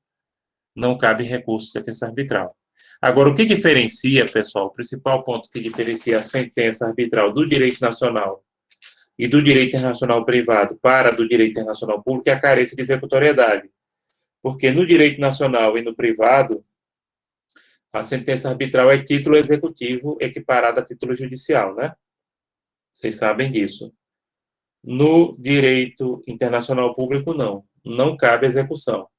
não cabe recurso à sentença arbitral. Agora, o que diferencia, pessoal, o principal ponto que diferencia a sentença arbitral do direito nacional e do direito internacional privado para do direito internacional público é a carência de executoriedade. Porque no direito nacional e no privado, a sentença arbitral é título executivo equiparado a título judicial, né? Vocês sabem disso. No direito internacional público, não. Não cabe execução.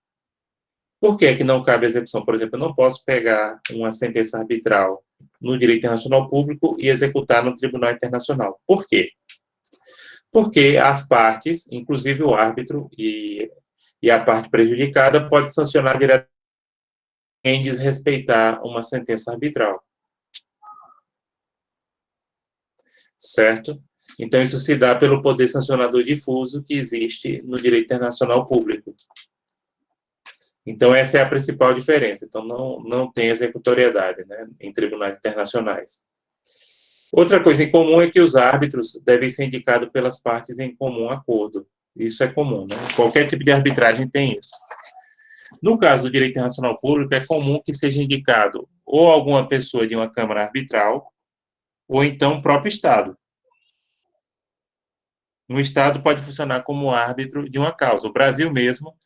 Por que que não cabe execução? Por exemplo, eu não posso pegar uma sentença arbitral no direito internacional público e executar no tribunal internacional. Por quê? Porque as partes, inclusive o árbitro e a parte prejudicada, pode sancionar diretamente em desrespeitar uma sentença arbitral. Certo? Então, isso se dá pelo poder sancionador difuso que existe no direito internacional público. Então, essa é a principal diferença. Então, não tem executoriedade, né, em tribunais internacionais. Outra coisa em comum é que os árbitros devem ser indicados pelas partes em comum acordo. Isso é comum, né? Qualquer tipo de arbitragem tem isso. No caso do direito internacional público, é comum que seja indicado ou alguma pessoa de uma câmara arbitral, ou então o próprio Estado. Um Estado pode funcionar como árbitro de uma causa. O Brasil mesmo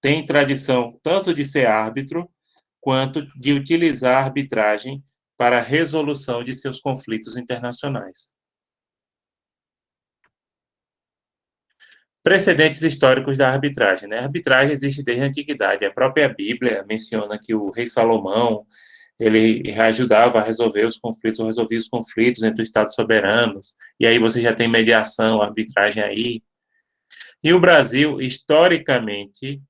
tem tradição tanto de ser árbitro, quanto de utilizar a arbitragem para a resolução de seus conflitos internacionais. Precedentes históricos da arbitragem, né? A arbitragem existe desde a antiguidade. A própria Bíblia menciona que o rei Salomão, ele ajudava a resolver os conflitos, ou resolvia os conflitos entre os estados soberanos, e aí você já tem mediação, arbitragem aí. E o Brasil, historicamente,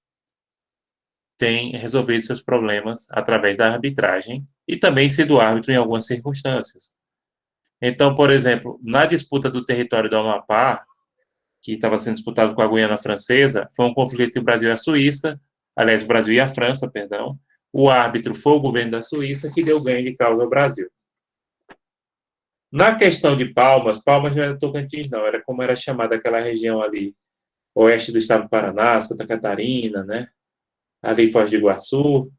tem resolvido seus problemas através da arbitragem e também sido árbitro em algumas circunstâncias. Então, por exemplo, na disputa do território do Amapá, que estava sendo disputado com a Guiana Francesa, foi um conflito entre o Brasil e a Suíça, aliás, o Brasil e a França, perdão. O árbitro foi o governo da Suíça, que deu ganho de causa ao Brasil. Na questão de Palmas, Palmas não era Tocantins, não, era como era chamada aquela região ali, oeste do estado do Paraná, Santa Catarina, né? Ali em Foz do Iguaçu,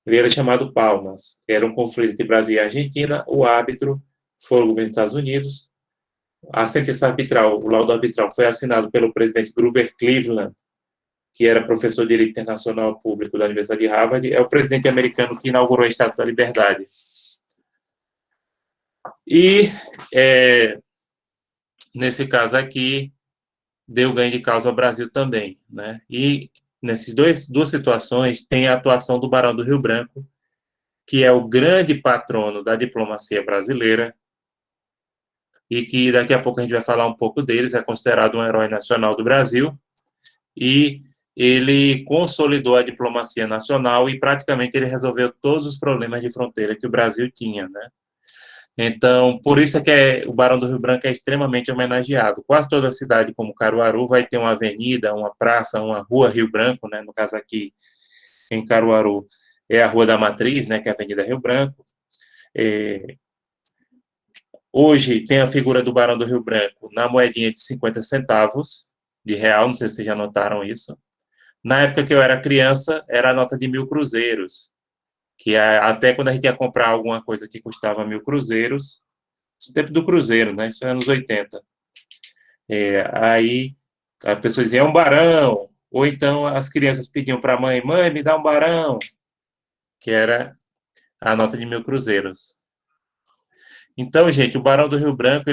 ele era chamado Palmas. Era um conflito entre Brasil e Argentina, o árbitro foi o governo dos Estados Unidos. A sentença arbitral, o laudo arbitral, foi assinado pelo presidente Grover Cleveland, que era professor de Direito Internacional Público da Universidade de Harvard, é o presidente americano que inaugurou a Estátua da Liberdade. E, nesse caso aqui, deu ganho de causa ao Brasil também, né? E nessas duas situações tem a atuação do Barão do Rio Branco, que é o grande patrono da diplomacia brasileira, e que daqui a pouco a gente vai falar um pouco deles, é considerado um herói nacional do Brasil, e ele consolidou a diplomacia nacional e praticamente ele resolveu todos os problemas de fronteira que o Brasil tinha, né? Então, por isso é que o Barão do Rio Branco é extremamente homenageado. Quase toda cidade, como Caruaru, vai ter uma avenida, uma praça, uma rua Rio Branco, né? No caso aqui, em Caruaru, é a Rua da Matriz, né? Que é a Avenida Rio Branco. Hoje tem a figura do Barão do Rio Branco na moedinha de 50 centavos de real, não sei se vocês já notaram isso. Na época que eu era criança, era a nota de 1.000 cruzeiros, que até quando a gente ia comprar alguma coisa que custava 1.000 cruzeiros, no tempo do cruzeiro, né? Isso é anos 80. Aí a pessoa dizia, é um barão, ou então as crianças pediam para a mãe, mãe, me dá um barão, que era a nota de 1.000 cruzeiros. Então, gente, o Barão do Rio Branco,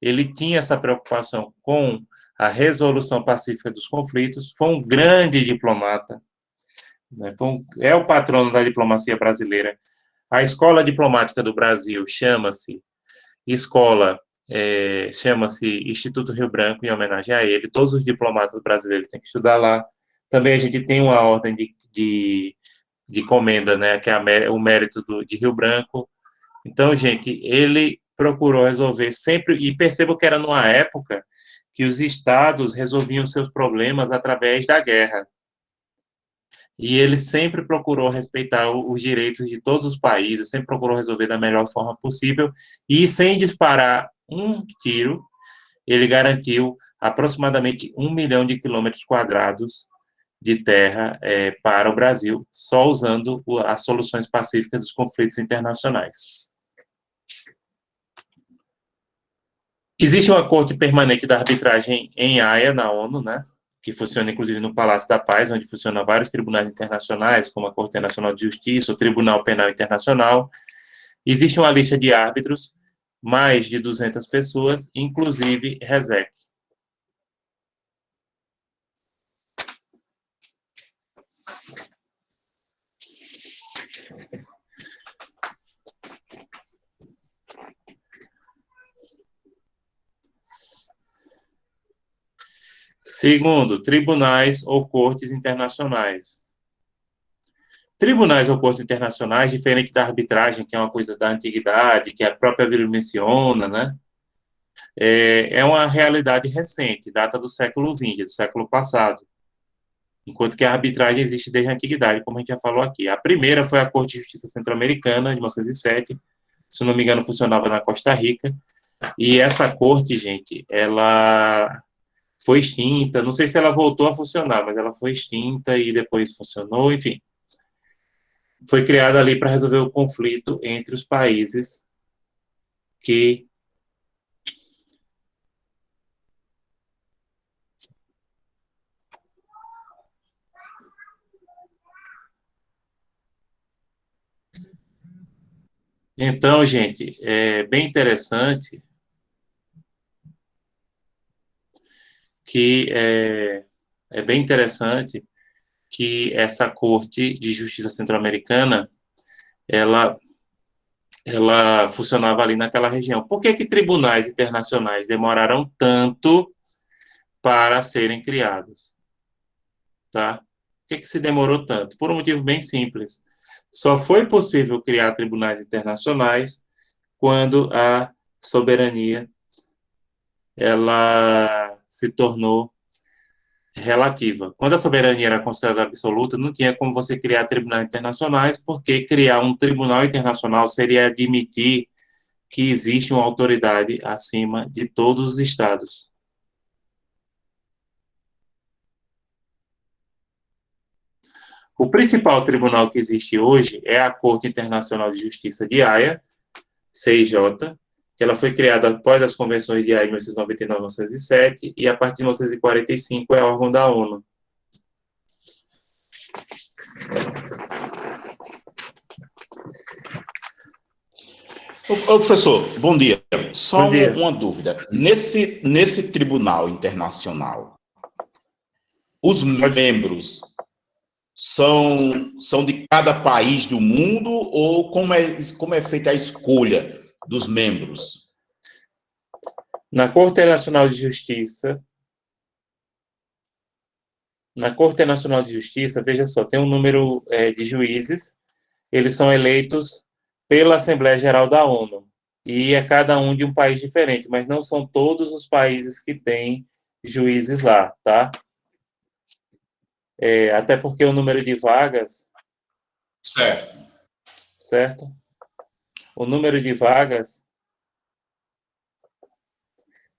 ele tinha essa preocupação com a resolução pacífica dos conflitos, foi um grande diplomata, né? É o patrono da diplomacia brasileira. A escola diplomática do Brasil chama-se Instituto Rio Branco, em homenagem a ele. Todos os diplomatas brasileiros têm que estudar lá. Também a gente tem uma ordem de comenda, né, que é o mérito de Rio Branco. Então, gente, ele procurou resolver sempre, e percebo que era numa época que os estados resolviam seus problemas através da guerra. E ele sempre procurou respeitar os direitos de todos os países, sempre procurou resolver da melhor forma possível, e sem disparar um tiro, ele garantiu aproximadamente 1 milhão de quilômetros quadrados de terra para o Brasil, só usando as soluções pacíficas dos conflitos internacionais. Existe uma corte permanente da arbitragem em Haia, na ONU, né? Que funciona inclusive no Palácio da Paz, onde funcionam vários tribunais internacionais, como a Corte Internacional de Justiça, o Tribunal Penal Internacional. Existe uma lista de árbitros, mais de 200 pessoas, inclusive RESEC. Segundo, tribunais ou cortes internacionais. Tribunais ou cortes internacionais, diferente da arbitragem, que é uma coisa da antiguidade, que a própria Bíblia menciona, né? É uma realidade recente, data do século XX, do século passado. Enquanto que a arbitragem existe desde a antiguidade, como a gente já falou aqui. A primeira foi a Corte de Justiça Centro-Americana, de 1907, se não me engano, funcionava na Costa Rica. E essa corte, gente, ela foi extinta. Não sei se ela voltou a funcionar, mas ela foi extinta e depois funcionou, enfim. Foi criada ali para resolver o conflito entre os países que Então, gente, é bem interessante que é bem interessante que essa Corte de Justiça Centro-Americana ela ela funcionava ali naquela região. Por que que tribunais internacionais demoraram tanto para serem criados, tá? Por que que se demorou tanto? Por um motivo bem simples. Só foi possível criar tribunais internacionais quando a soberania ela se tornou relativa. Quando a soberania era considerada absoluta, não tinha como você criar tribunais internacionais, porque criar um tribunal internacional seria admitir que existe uma autoridade acima de todos os estados. O principal tribunal que existe hoje é a Corte Internacional de Justiça de Haia, CIJ, que ela foi criada após as convenções de Haia de 1999 e 1907, e a partir de 1945 é órgão da ONU. Ô, professor, bom dia. Só Bom dia. uma dúvida. Nesse tribunal internacional, os membros são de cada país do mundo ou como é feita a escolha dos membros? Na Corte Internacional de Justiça, veja só, tem um número de juízes, eles são eleitos pela Assembleia Geral da ONU, e é cada um de um país diferente, mas não são todos os países que têm juízes lá, tá? Até porque o número de vagas, Certo. certo? O número de vagas,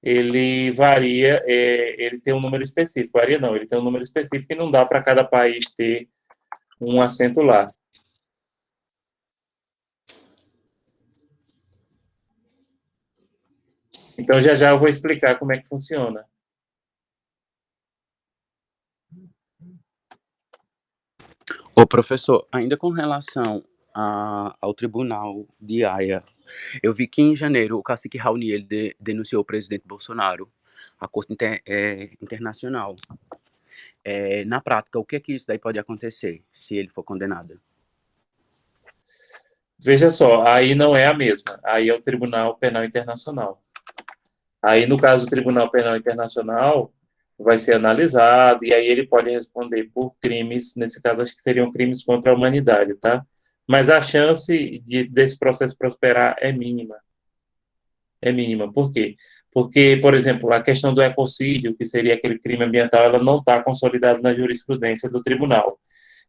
ele varia, ele tem um número específico, varia não, ele tem um número específico e não dá para cada país ter um assento lá. Então, já já eu vou explicar como é que funciona. Ô, professor, ainda com relação ao Tribunal de Haia, eu vi que em janeiro o cacique Raoni ele denunciou o presidente Bolsonaro à Corte Internacional. Na prática, o que é que isso daí pode acontecer se ele for condenado? Veja só, aí não é a mesma. Aí é o Tribunal Penal Internacional. Aí, no caso do Tribunal Penal Internacional, vai ser analisado, e aí ele pode responder por crimes, nesse caso, acho que seriam crimes contra a humanidade, tá? Mas a chance desse processo prosperar é mínima. É mínima. Por quê? Porque, por exemplo, a questão do ecocídio, que seria aquele crime ambiental, ela não está consolidada na jurisprudência do tribunal.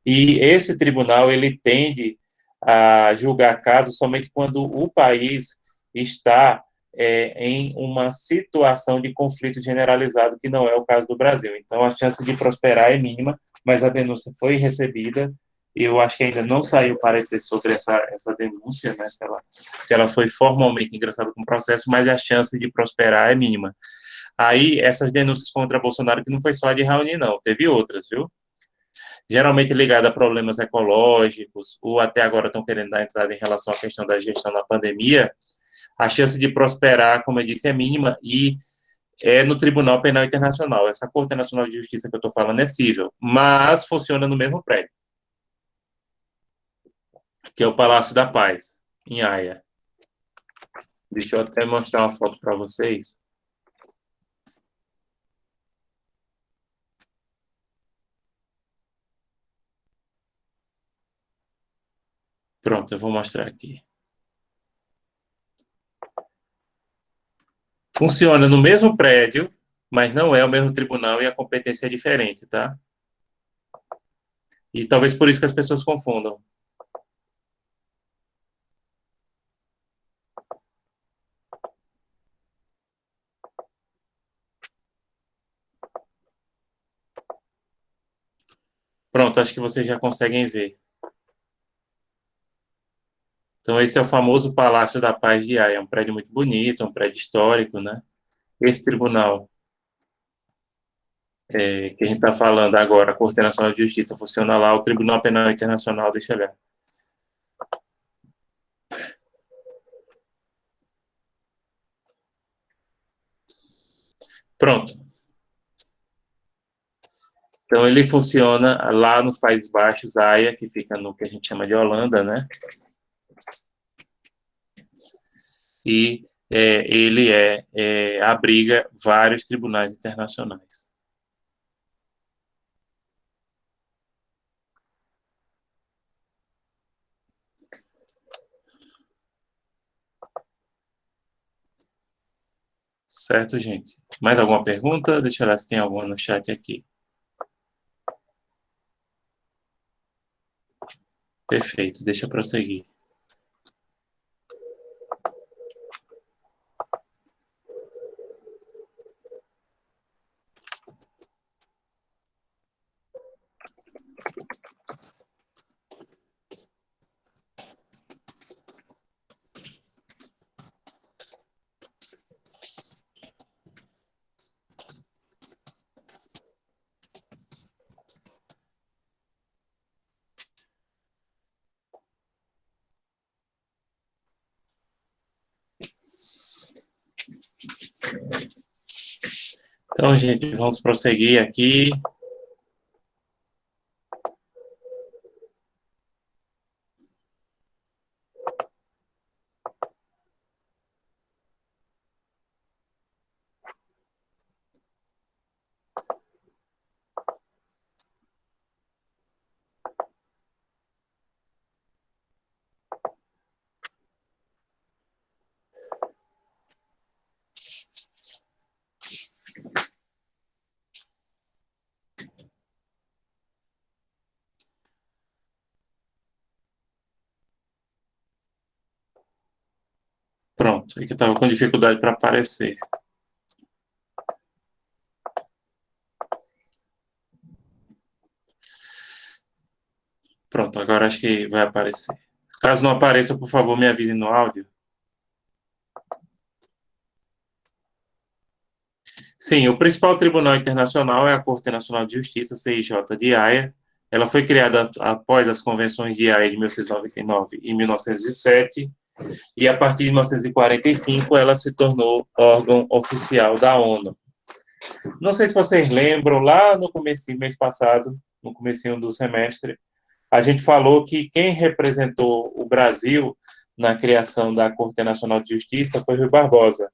E esse tribunal, ele tende a julgar casos somente quando o país está em uma situação de conflito generalizado, que não é o caso do Brasil. Então, a chance de prosperar é mínima, mas a denúncia foi recebida. Eu acho que ainda não saiu parecer sobre essa denúncia, né, se ela foi formalmente ingressada com o processo, mas a chance de prosperar é mínima. Aí, essas denúncias contra Bolsonaro, que não foi só a de Raoni, não, teve outras, viu? Geralmente ligada a problemas ecológicos, ou até agora estão querendo dar entrada em relação à questão da gestão da pandemia, a chance de prosperar, como eu disse, é mínima e é no Tribunal Penal Internacional. Essa Corte Nacional de Justiça que eu estou falando é cível, mas funciona no mesmo prédio, que é o Palácio da Paz, em Haia. Deixa eu até mostrar uma foto para vocês. Pronto, eu vou mostrar aqui. Funciona no mesmo prédio, mas não é o mesmo tribunal e a competência é diferente, tá? E talvez por isso que as pessoas confundam. Pronto, acho que vocês já conseguem ver. Então, esse é o famoso Palácio da Paz de Haia. É um prédio muito bonito, um prédio histórico, né? Esse tribunal que a gente está falando agora, a Corte Nacional de Justiça, funciona lá, o Tribunal Penal Internacional, deixa eu olhar. Pronto. Então, ele funciona lá nos Países Baixos, Haia, que fica no que a gente chama de Holanda, né? E ele abriga vários tribunais internacionais. Certo, gente? Mais alguma pergunta? Deixa eu ver se tem alguma no chat aqui. Perfeito, deixa eu prosseguir. Então, gente, vamos prosseguir aqui. Pronto, é que eu estava com dificuldade para aparecer. Pronto, agora acho que vai aparecer. Caso não apareça, por favor, me avise no áudio. Sim, o principal tribunal internacional é a Corte Nacional de Justiça, CIJ de Haia. Ela foi criada após as convenções de Haia de 1899 e 1907, e a partir de 1945 ela se tornou órgão oficial da ONU. Não sei se vocês lembram, lá no comecinho, mês passado, no comecinho do semestre, a gente falou que quem representou o Brasil na criação da Corte Nacional de Justiça foi Rui Barbosa.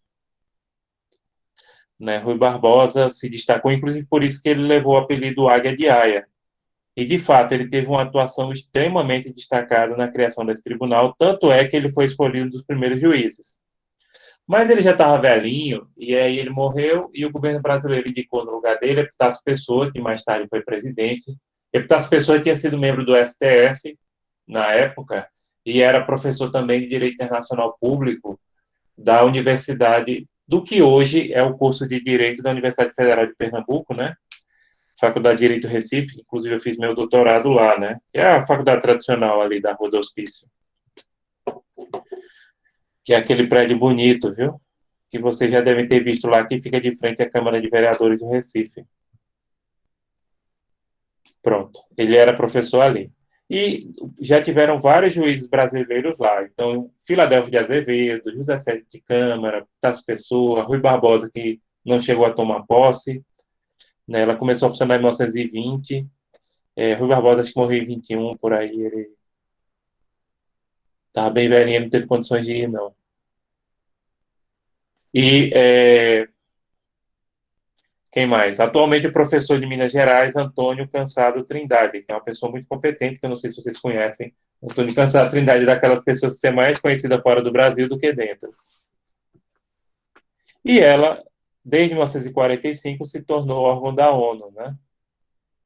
Né? Rui Barbosa se destacou, inclusive por isso que ele levou o apelido Águia de Haia. E, de fato, ele teve uma atuação extremamente destacada na criação desse tribunal, tanto é que ele foi escolhido dos primeiros juízes. Mas ele já estava velhinho, e aí ele morreu, e o governo brasileiro indicou no lugar dele Epitácio Pessoa, que mais tarde foi presidente. Epitácio Pessoa tinha sido membro do STF na época, e era professor também de Direito Internacional Público da Universidade, do que hoje é o curso de Direito da Universidade Federal de Pernambuco, né? Faculdade de Direito Recife, inclusive eu fiz meu doutorado lá, né? Que é a faculdade tradicional ali da Rua do Hospício. Que é aquele prédio bonito, viu? Que vocês já devem ter visto lá, que fica de frente à Câmara de Vereadores do Recife. Pronto, ele era professor ali. E já tiveram vários juízes brasileiros lá. Então, Filadélfio de Azevedo, José Sérgio de Câmara, Tasso Pessoa, Rui Barbosa, que não chegou a tomar posse. Né? Ela começou a funcionar em 1920. Rui Barbosa, acho que morreu em 21, por aí. Ele estava bem velhinho, não teve condições de ir, não. E quem mais? Atualmente o professor de Minas Gerais, Antônio Cansado Trindade, que é uma pessoa muito competente, que eu não sei se vocês conhecem. Antônio Cansado Trindade é daquelas pessoas que é mais conhecida fora do Brasil do que dentro. E ela, desde 1945, se tornou órgão da ONU, né?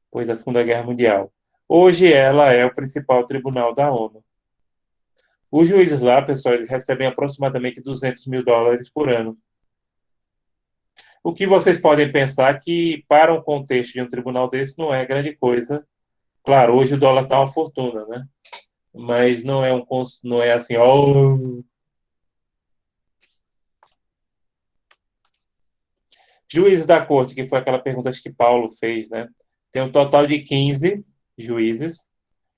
Depois da Segunda Guerra Mundial. Hoje ela é o principal tribunal da ONU. Os juízes lá, pessoal, eles recebem aproximadamente $200.000 por ano. O que vocês podem pensar que, para um contexto de um tribunal desse, não é grande coisa, Claro, hoje o dólar está uma fortuna, né? Mas não é assim, ó. Juízes da corte, que foi aquela pergunta acho que Paulo fez, né? Tem um total de 15 juízes.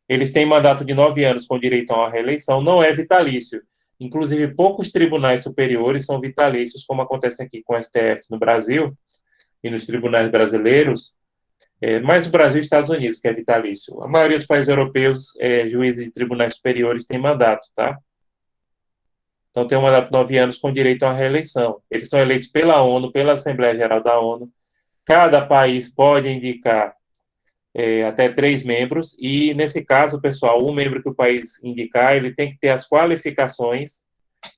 Eles têm mandato de 9 anos com direito a uma reeleição, não é vitalício. Inclusive, poucos tribunais superiores são vitalícios, como acontece aqui com o STF no Brasil e nos tribunais brasileiros, mais no Brasil e Estados Unidos, que é vitalício. A maioria dos países europeus, juízes de tribunais superiores têm mandato, tá? Então, tem um mandato de 9 anos com direito a uma reeleição. Eles são eleitos pela ONU, pela Assembleia Geral da ONU. Cada país pode indicar até 3 membros, e nesse caso, pessoal, um membro que o país indicar, ele tem que ter as qualificações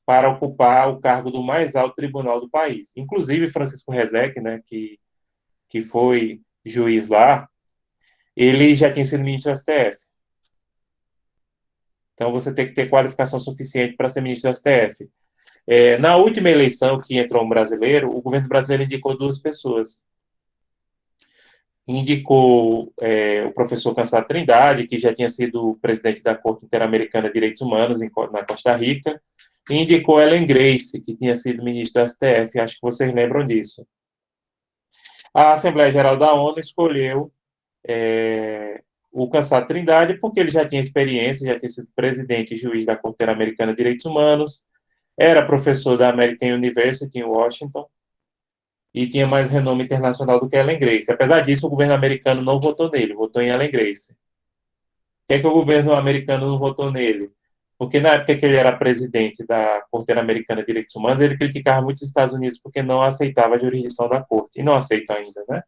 para ocupar o cargo do mais alto tribunal do país. Inclusive, Francisco Rezec, né, que foi juiz lá, ele já tinha sido ministro do STF. Então, você tem que ter qualificação suficiente para ser ministro do STF. Na última eleição que entrou um brasileiro, o governo brasileiro indicou 2 pessoas. Indicou o professor Cansado Trindade, que já tinha sido presidente da Corte Interamericana de Direitos Humanos na Costa Rica, e indicou Ellen Grace, que tinha sido ministro do STF, acho que vocês lembram disso. A Assembleia Geral da ONU escolheu o Cansado Trindade porque ele já tinha experiência, já tinha sido presidente e juiz da Corte Interamericana de Direitos Humanos, era professor da American University em Washington, e tinha mais renome internacional do que Ellen Grace. Apesar disso, o governo americano não votou nele, votou em Ellen Grace. Por que o governo americano não votou nele? Porque na época que ele era presidente da Corte Interamericana de Direitos Humanos, ele criticava muito os Estados Unidos porque não aceitava a jurisdição da Corte, e não aceita ainda, né?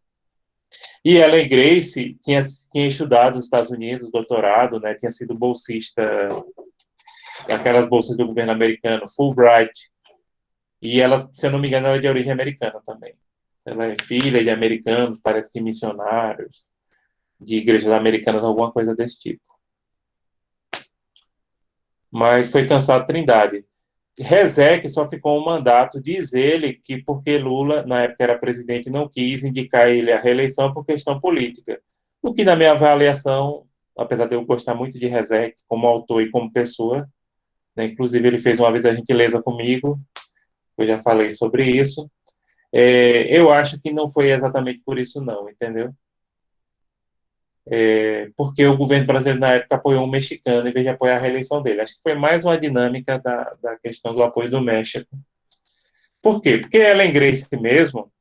E Ellen Grace tinha estudado nos Estados Unidos, doutorado, né? Tinha sido bolsista, aquelas bolsas do governo americano, Fulbright, e ela, se eu não me engano, ela é de origem americana também. Ela é filha de americanos, parece que missionários, de igrejas americanas, alguma coisa desse tipo. Mas foi Cansado Trindade. Rezec só ficou um mandato, diz ele que porque Lula, na época era presidente, não quis indicar ele à reeleição por questão política. O que, na minha avaliação, apesar de eu gostar muito de Rezec como autor e como pessoa, né, inclusive ele fez uma vez a gentileza comigo, eu já falei sobre isso, eu acho que não foi exatamente por isso não, entendeu? Porque o governo brasileiro na época apoiou um mexicano em vez de apoiar a reeleição dele. Acho que foi mais uma dinâmica da questão do apoio do México. Por quê? Porque Ellen Grace mesmo,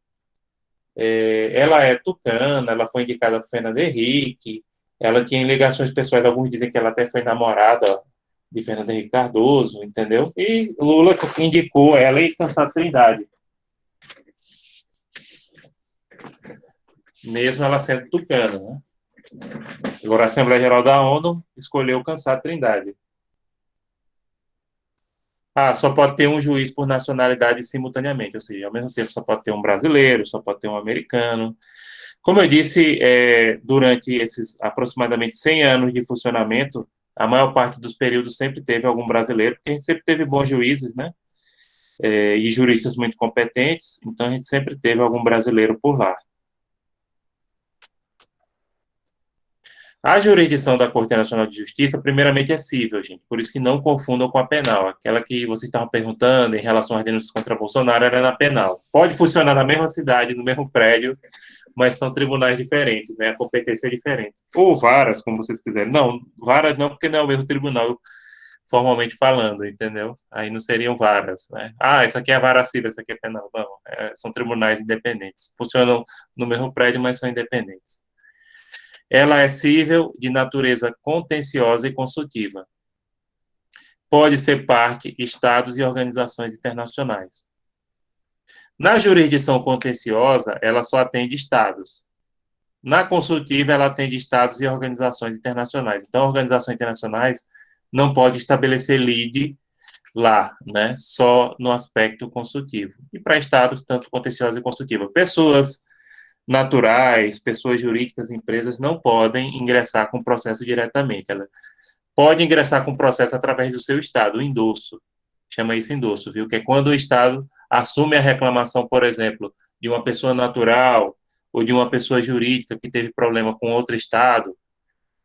ela é tucana, ela foi indicada por Fernando Henrique, ela tinha ligações pessoais, alguns dizem que ela até foi namorada de Fernando Henrique Cardoso, entendeu? E Lula indicou ela e Cansado Trindade. Mesmo ela sendo tucana, né? Agora, a Assembleia Geral da ONU escolheu Cansado Trindade. Só pode ter um juiz por nacionalidade simultaneamente, ou seja, ao mesmo tempo só pode ter um brasileiro, só pode ter um americano. Como eu disse, durante esses aproximadamente 100 anos de funcionamento, a maior parte dos períodos sempre teve algum brasileiro, porque a gente sempre teve bons juízes, né? E juristas muito competentes, então a gente sempre teve algum brasileiro por lá. A jurisdição da Corte Internacional de Justiça, primeiramente, é civil, gente. Por isso que não confundam com a penal. Aquela que vocês estavam perguntando em relação às denúncias contra Bolsonaro era na penal. Pode funcionar na mesma cidade, no mesmo prédio, mas são tribunais diferentes, né? A competência é diferente. Ou varas, como vocês quiserem. Não, varas não, porque não é o mesmo tribunal, formalmente falando, entendeu? Aí não seriam varas, né? Isso aqui é vara civil, isso aqui é penal. Não, são tribunais independentes. Funcionam no mesmo prédio, mas são independentes. Ela é civil, de natureza contenciosa e consultiva. Pode ser parte, estados e organizações internacionais. Na jurisdição contenciosa, ela só atende estados. Na consultiva, ela atende estados e organizações internacionais. Então, organizações internacionais não pode estabelecer lide lá, né? Só no aspecto consultivo. E para estados, tanto contenciosa e consultiva. Pessoas naturais, pessoas jurídicas, empresas, não podem ingressar com o processo diretamente. Ela pode ingressar com o processo através do seu Estado, o endosso. Chama isso endosso, viu? Que é quando o Estado assume a reclamação, por exemplo, de uma pessoa natural ou de uma pessoa jurídica que teve problema com outro Estado,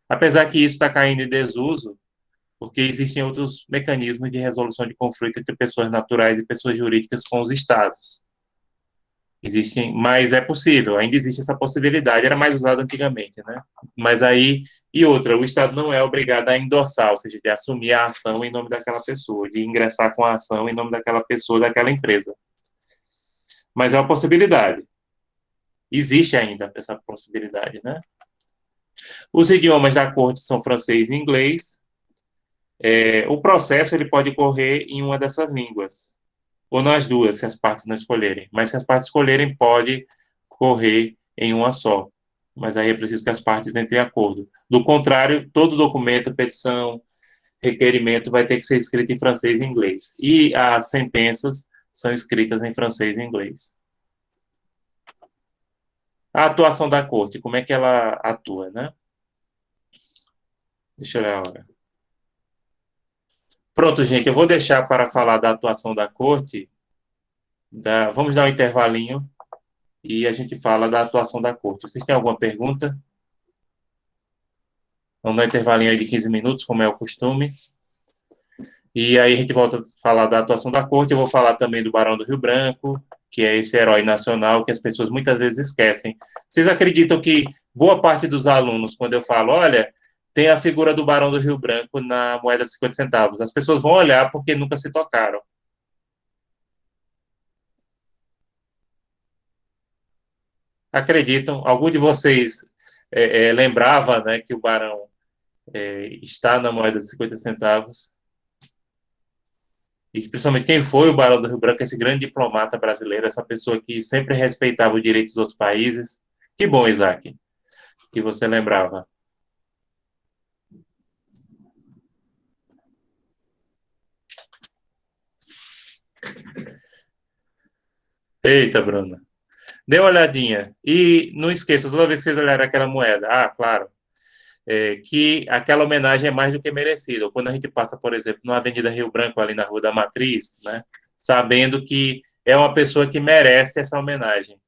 Apesar que isso está caindo em desuso, porque existem outros mecanismos de resolução de conflito entre pessoas naturais e pessoas jurídicas com os estados. Existem, mas é possível, ainda existe essa possibilidade, era mais usado antigamente, né? Mas aí, e outra, o Estado não é obrigado a endossar, ou seja, de assumir a ação em nome daquela pessoa, de ingressar com a ação em nome daquela pessoa, daquela empresa. Mas é uma possibilidade. Existe ainda essa possibilidade, né? Os idiomas da corte são francês e inglês. O processo ele pode ocorrer em uma dessas línguas, ou nas duas, se as partes não escolherem. Mas se as partes escolherem, pode correr em uma só. Mas aí é preciso que as partes entrem em acordo. Do contrário, todo documento, petição, requerimento vai ter que ser escrito em francês e inglês. E as sentenças são escritas em francês e inglês. A atuação da corte, como é que ela atua, né? Deixa eu olhar a hora. Pronto, gente, eu vou deixar para falar da atuação da corte. Vamos dar um intervalinho e a gente fala da atuação da corte. Vocês têm alguma pergunta? Vamos dar um intervalinho aí de 15 minutos, como é o costume. E aí a gente volta a falar da atuação da corte. Eu vou falar também do Barão do Rio Branco, que é esse herói nacional que as pessoas muitas vezes esquecem. Vocês acreditam que boa parte dos alunos, quando eu falo, olha, tem a figura do Barão do Rio Branco na moeda de 50 centavos, as pessoas vão olhar porque nunca se tocaram. Acreditam? Algum de vocês lembrava, né, que o Barão está na moeda de 50 centavos? E principalmente quem foi o Barão do Rio Branco, esse grande diplomata brasileiro, essa pessoa que sempre respeitava os direitos dos outros países. Que bom, Isaac, que você lembrava. Eita, Bruna. Dê uma olhadinha. E não esqueça, toda vez que vocês olharem aquela moeda, claro, que aquela homenagem é mais do que merecida. Quando a gente passa, por exemplo, na Avenida Rio Branco, ali na Rua da Matriz, né, sabendo que é uma pessoa que merece essa homenagem.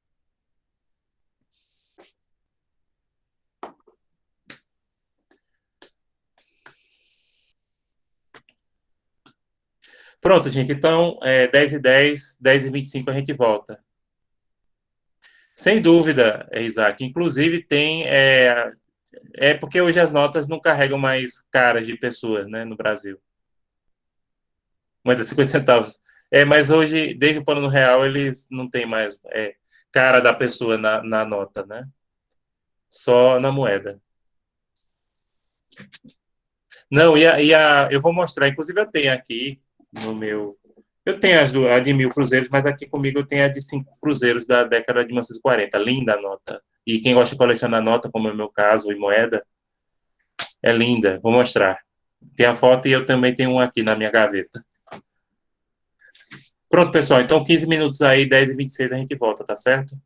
Pronto, gente. Então, 10h10, 10h25 a gente volta. Sem dúvida, Isaac. Inclusive, tem. Porque hoje as notas não carregam mais caras de pessoas, né, no Brasil. Moeda de 50 centavos. Mas hoje, desde o plano real, eles não têm mais cara da pessoa na nota, né? Só na moeda. Não, eu vou mostrar. Inclusive, eu tenho aqui no meu. Eu tenho a de 1.000 cruzeiros, mas aqui comigo eu tenho a de 5 cruzeiros da década de 1940. Linda a nota. E quem gosta de colecionar nota, como é o meu caso, e moeda, é linda. Vou mostrar. Tem a foto e eu também tenho um aqui na minha gaveta. Pronto, pessoal. Então, 15 minutos aí, 10h26 a gente volta, tá certo?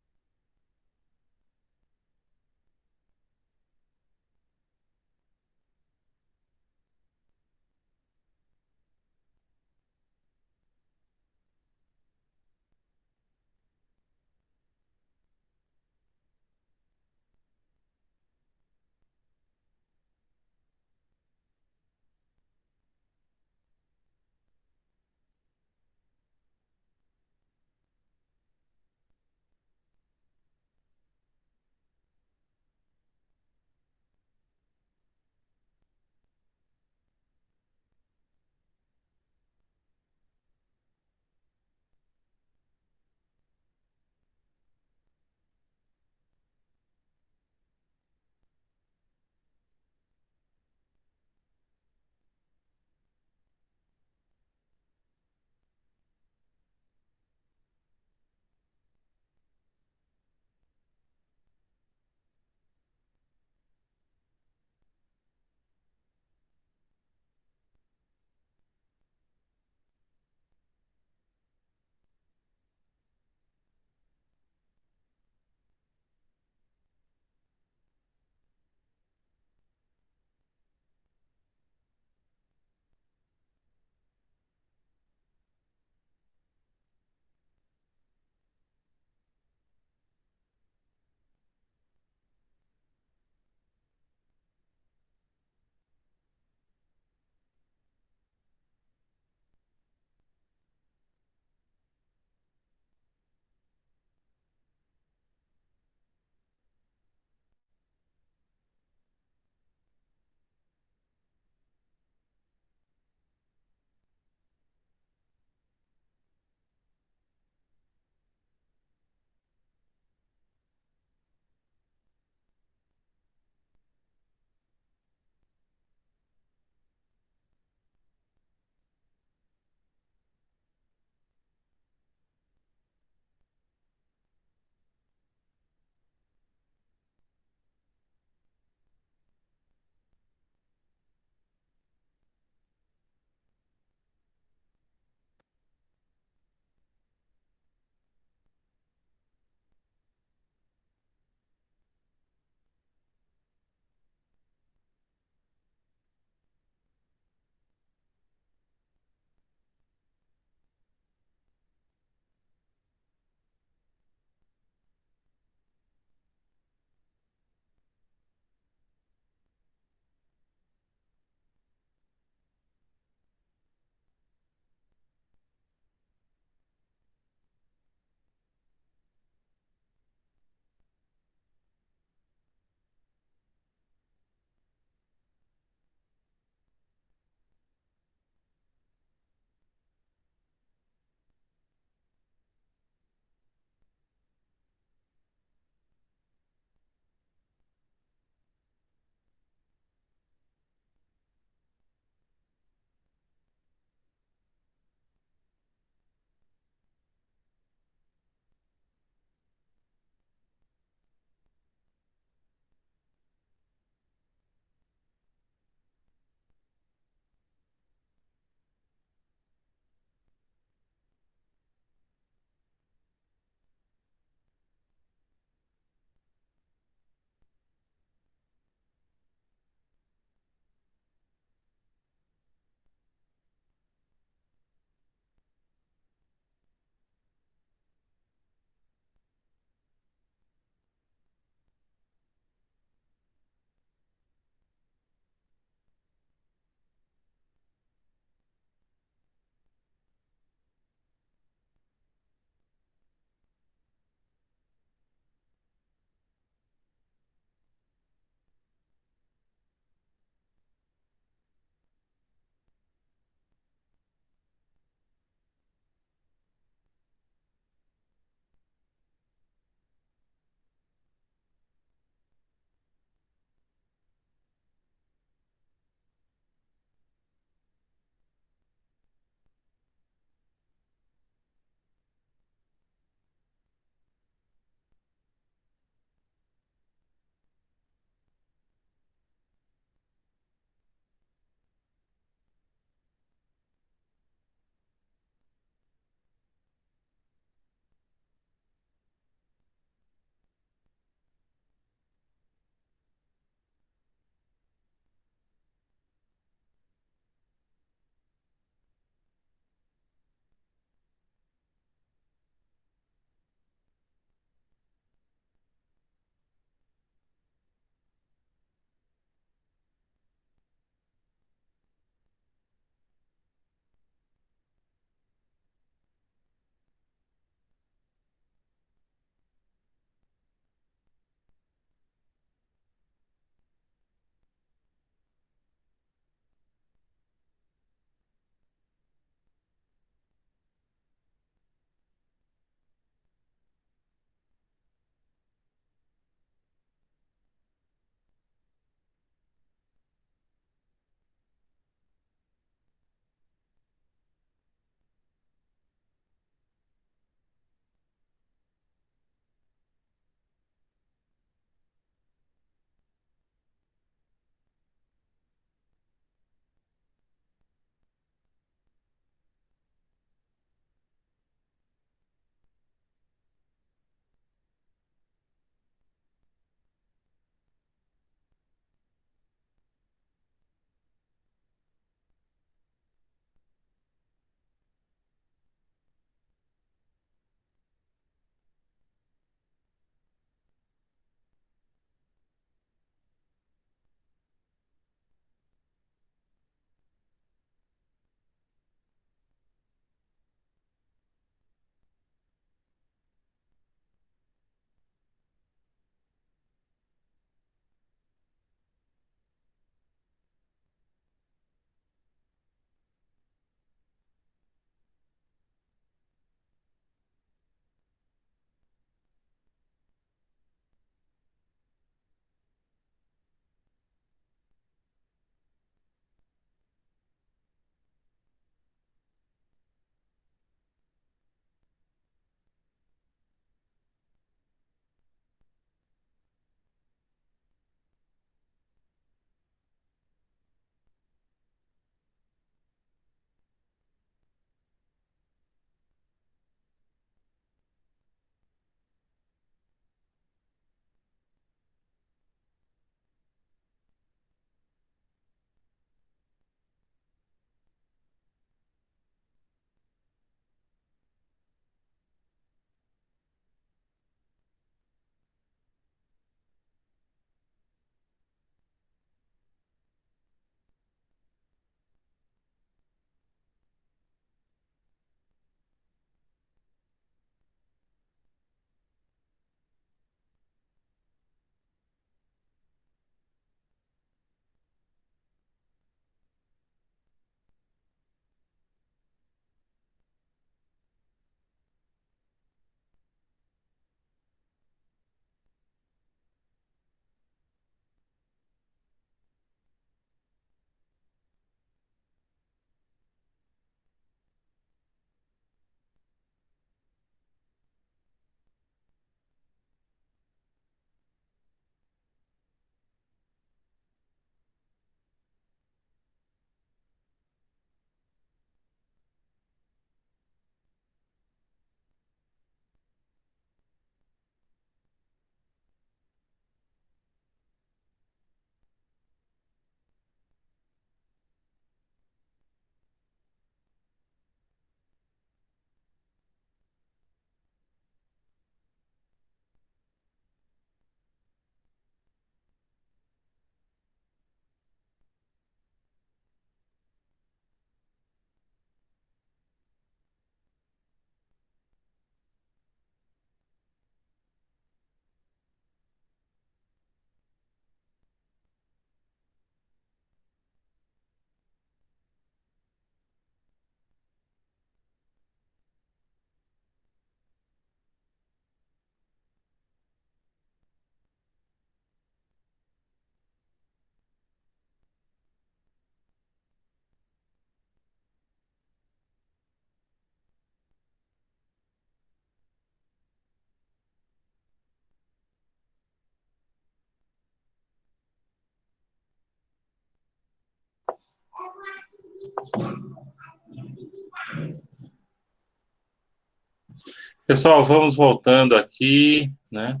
Pessoal, vamos voltando aqui, né?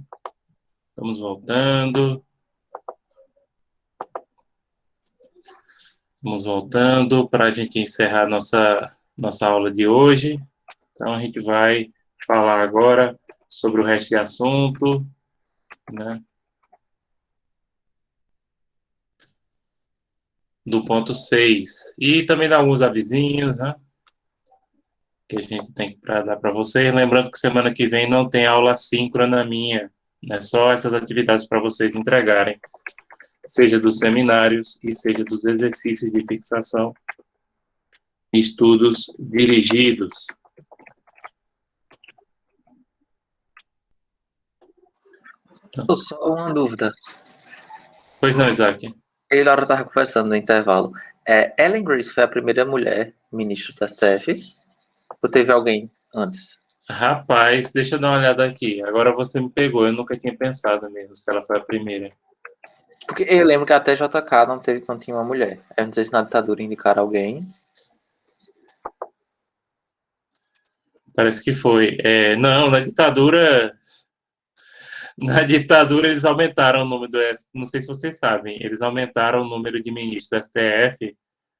Vamos voltando. Vamos voltando para a gente encerrar nossa aula de hoje. Então, a gente vai falar agora sobre o resto de assunto, né? Do ponto 6. E também dar alguns avisinhos, né? Que a gente tem para dar para vocês. Lembrando que semana que vem não tem aula síncrona minha, né? Só essas atividades para vocês entregarem, seja dos seminários e seja dos exercícios de fixação, estudos dirigidos. Só uma dúvida. Pois não, Isaac? Eu e Laura estava conversando no intervalo. Ellen Grace foi a primeira mulher ministra do STF? Ou teve alguém antes? Rapaz, deixa eu dar uma olhada aqui. Agora você me pegou, eu nunca tinha pensado mesmo se ela foi a primeira. Porque eu lembro que até JK não tinha uma mulher. Eu não sei se na ditadura indicaram alguém. Parece que foi. Não, na ditadura eles aumentaram o número não sei se vocês sabem, eles aumentaram o número de ministros do STF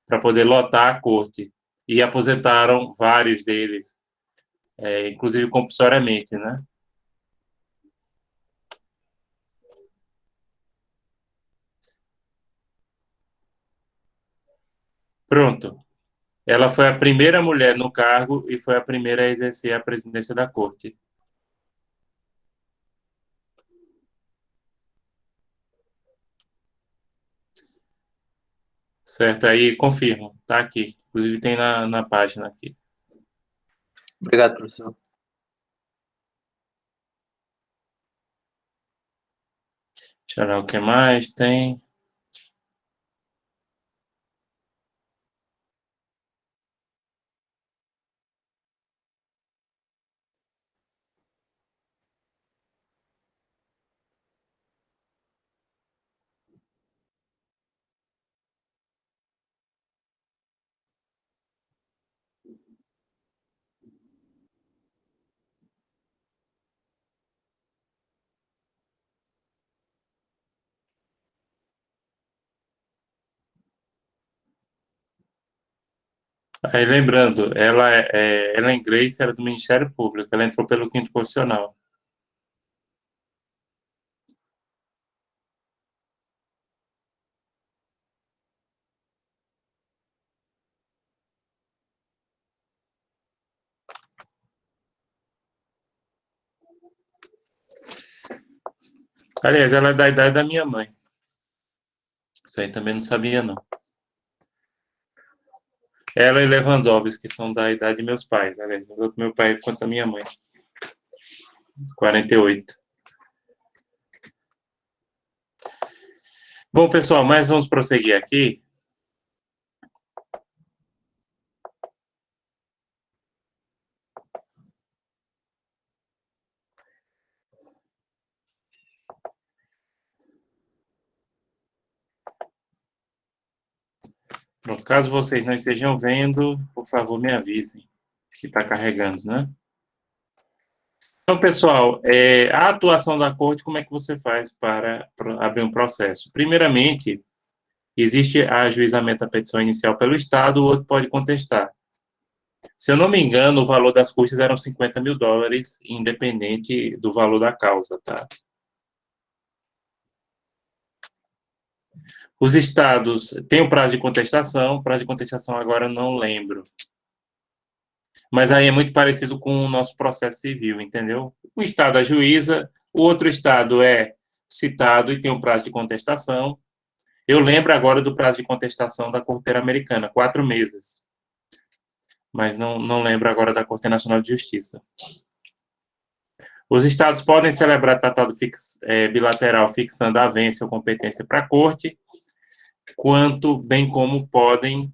para poder lotar a corte. E aposentaram vários deles, inclusive compulsoriamente, né? Pronto. Ela foi a primeira mulher no cargo e foi a primeira a exercer a presidência da corte. Certo, aí confirmo, tá aqui. Inclusive tem na página aqui. Obrigado, professor. Deixa eu ver o que mais tem. Aí, lembrando, Ellen Grace era do Ministério Público, ela entrou pelo quinto profissional. Aliás, ela é da idade da minha mãe. Isso aí também não sabia, não. Ela e Lewandowski, que são da idade de meus pais. Aliás, tanto meu pai quanto a minha mãe. 48. Bom, pessoal, mas vamos prosseguir aqui. Pronto, caso vocês não estejam vendo, por favor, me avisem que está carregando, né? Então, pessoal, a atuação da corte, como é que você faz para abrir um processo? Primeiramente, existe ajuizamento da petição inicial pelo Estado, o outro pode contestar. Se eu não me engano, o valor das custas eram $50 mil, independente do valor da causa, tá? Os estados têm o prazo de contestação agora eu não lembro. Mas aí é muito parecido com o nosso processo civil, entendeu? O estado ajuiza, o outro estado é citado e tem um prazo de contestação. Eu lembro agora do prazo de contestação da Corte Interamericana, 4 meses. Mas não lembro agora da Corte Nacional de Justiça. Os estados podem celebrar tratado bilateral fixando a avença ou competência para a Corte, bem como podem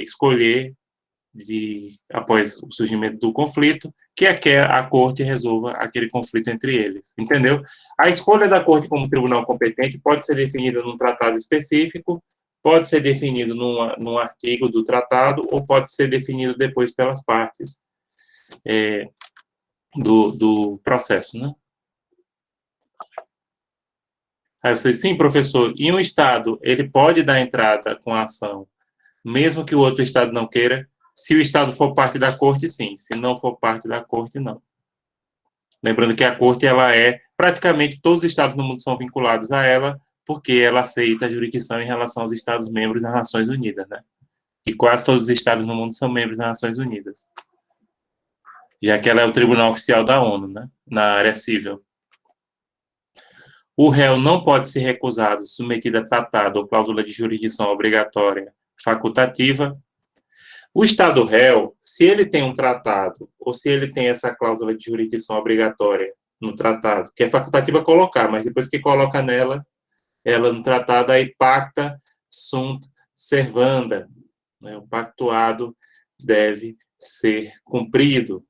escolher, após o surgimento do conflito, que a Corte resolva aquele conflito entre eles, entendeu? A escolha da Corte como tribunal competente pode ser definida num tratado específico pode ser definido num artigo do tratado ou pode ser definido depois pelas partes do processo, né? Aí você, sim, professor, e um Estado, ele pode dar entrada com a ação, mesmo que o outro Estado não queira? Se o Estado for parte da corte, sim. Se não for parte da corte, não. Lembrando que a corte, ela praticamente todos os Estados no mundo são vinculados a ela, porque ela aceita a jurisdição em relação aos Estados-membros das Nações Unidas, né? E quase todos os Estados no mundo são membros das Nações Unidas. Já que ela é o tribunal oficial da ONU, né? Na área civil. O réu não pode ser recusado, submetido a tratado ou cláusula de jurisdição obrigatória facultativa. O Estado réu, se ele tem um tratado, ou se ele tem essa cláusula de jurisdição obrigatória no tratado, que é facultativa colocar, mas depois que coloca ela no tratado, aí pacta sunt servanda, né? O pactuado deve ser cumprido.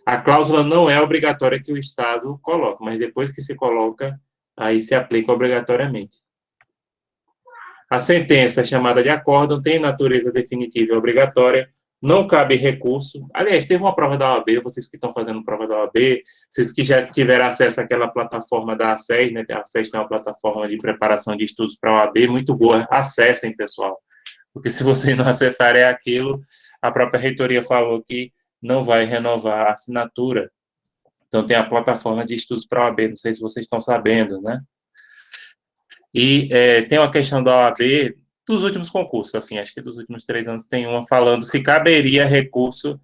A cláusula não é obrigatória que o Estado coloca, mas depois que se coloca, aí se aplica obrigatoriamente. A sentença chamada de acórdão tem natureza definitiva e obrigatória, não cabe recurso. Aliás, teve uma prova da OAB, vocês que estão fazendo prova da OAB, vocês que já tiveram acesso àquela plataforma da ACES, né? A ACES tem uma plataforma de preparação de estudos para a OAB, muito boa, acessem, pessoal. Porque se vocês não acessarem aquilo, a própria reitoria falou que não vai renovar a assinatura. Então, tem a plataforma de estudos para a OAB, não sei se vocês estão sabendo, né? E tem uma questão da OAB dos últimos concursos, assim, acho que dos últimos 3 anos tem uma falando se caberia recurso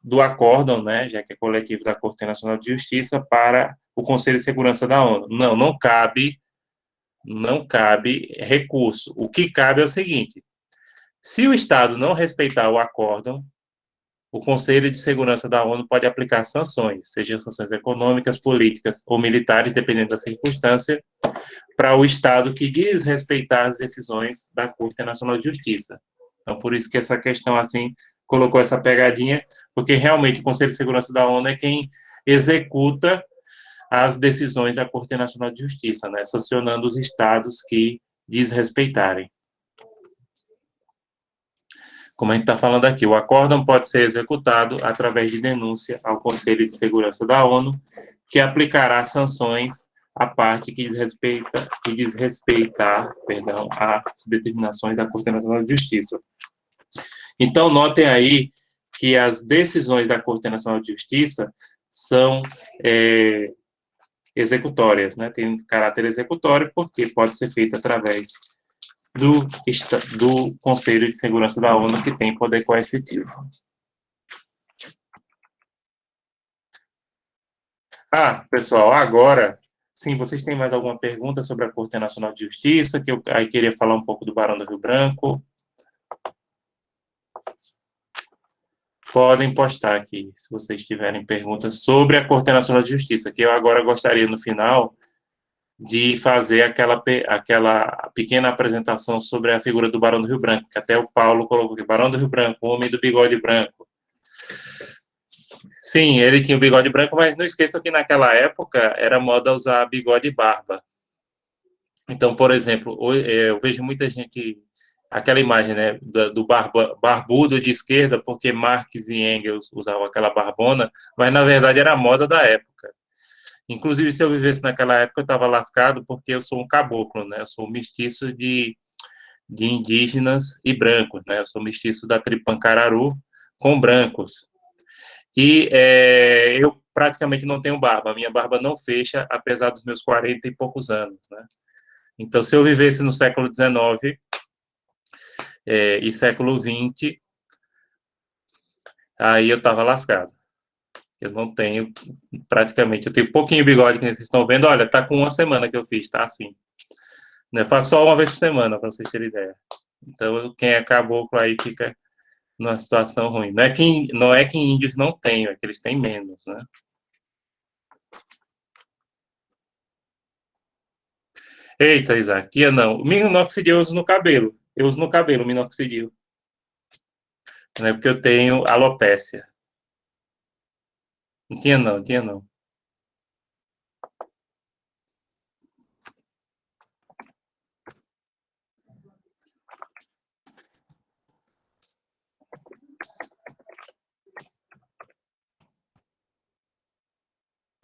do acórdão, né, já que é coletivo da Corte Internacional de Justiça, para o Conselho de Segurança da ONU. Não cabe recurso. O que cabe é o seguinte: se o Estado não respeitar o acórdão, o Conselho de Segurança da ONU pode aplicar sanções, sejam sanções econômicas, políticas ou militares, dependendo da circunstância, para o Estado que desrespeitar as decisões da Corte Internacional de Justiça. Então, por isso que essa questão, assim, colocou essa pegadinha, porque realmente o Conselho de Segurança da ONU é quem executa as decisões da Corte Internacional de Justiça, né, sancionando os Estados que desrespeitarem. Como a gente está falando aqui, o acórdão pode ser executado através de denúncia ao Conselho de Segurança da ONU, que aplicará sanções à parte que desrespeitar, as determinações da Corte Internacional de Justiça. Então, notem aí que as decisões da Corte Internacional de Justiça são executórias, né? Tem caráter executório porque pode ser feita através do Conselho de Segurança da ONU, que tem poder coercitivo. Pessoal, agora, sim, vocês têm mais alguma pergunta sobre a Corte Internacional de Justiça, que eu aí queria falar um pouco do Barão do Rio Branco? Podem postar aqui, se vocês tiverem perguntas sobre a Corte Internacional de Justiça, que eu agora gostaria, no final, de fazer aquela pequena apresentação sobre a figura do Barão do Rio Branco, que até o Paulo colocou aqui, Barão do Rio Branco, o homem do bigode branco. Sim, ele tinha o bigode branco, mas não esqueçam que naquela época era moda usar bigode e barba. Então, por exemplo, eu vejo muita gente, aquela imagem, né, do barbudo de esquerda, porque Marx e Engels usavam aquela barbona, mas na verdade era a moda da época. Inclusive, se eu vivesse naquela época, eu estava lascado, porque eu sou um caboclo, né? Eu sou um mestiço de indígenas e brancos, né? Eu sou mestiço da tribo Pancararu com brancos. E eu praticamente não tenho barba. A minha barba não fecha, apesar dos meus 40 e poucos anos, né? Então, se eu vivesse no século XIX e século XX, aí eu estava lascado. Eu não tenho, praticamente, eu tenho pouquinho bigode que vocês estão vendo. Olha, tá com 1 semana que eu fiz, tá assim. Né? Faço só uma vez por semana, para vocês terem ideia. Então, quem é caboclo aí fica numa situação ruim. Não é que índios não tenham, é que eles têm menos, né? Eita, Isaac, ia não. Minoxidil eu uso no cabelo. Eu uso no cabelo minoxidil. Né? Porque eu tenho alopécia. Não tinha não, tinha não.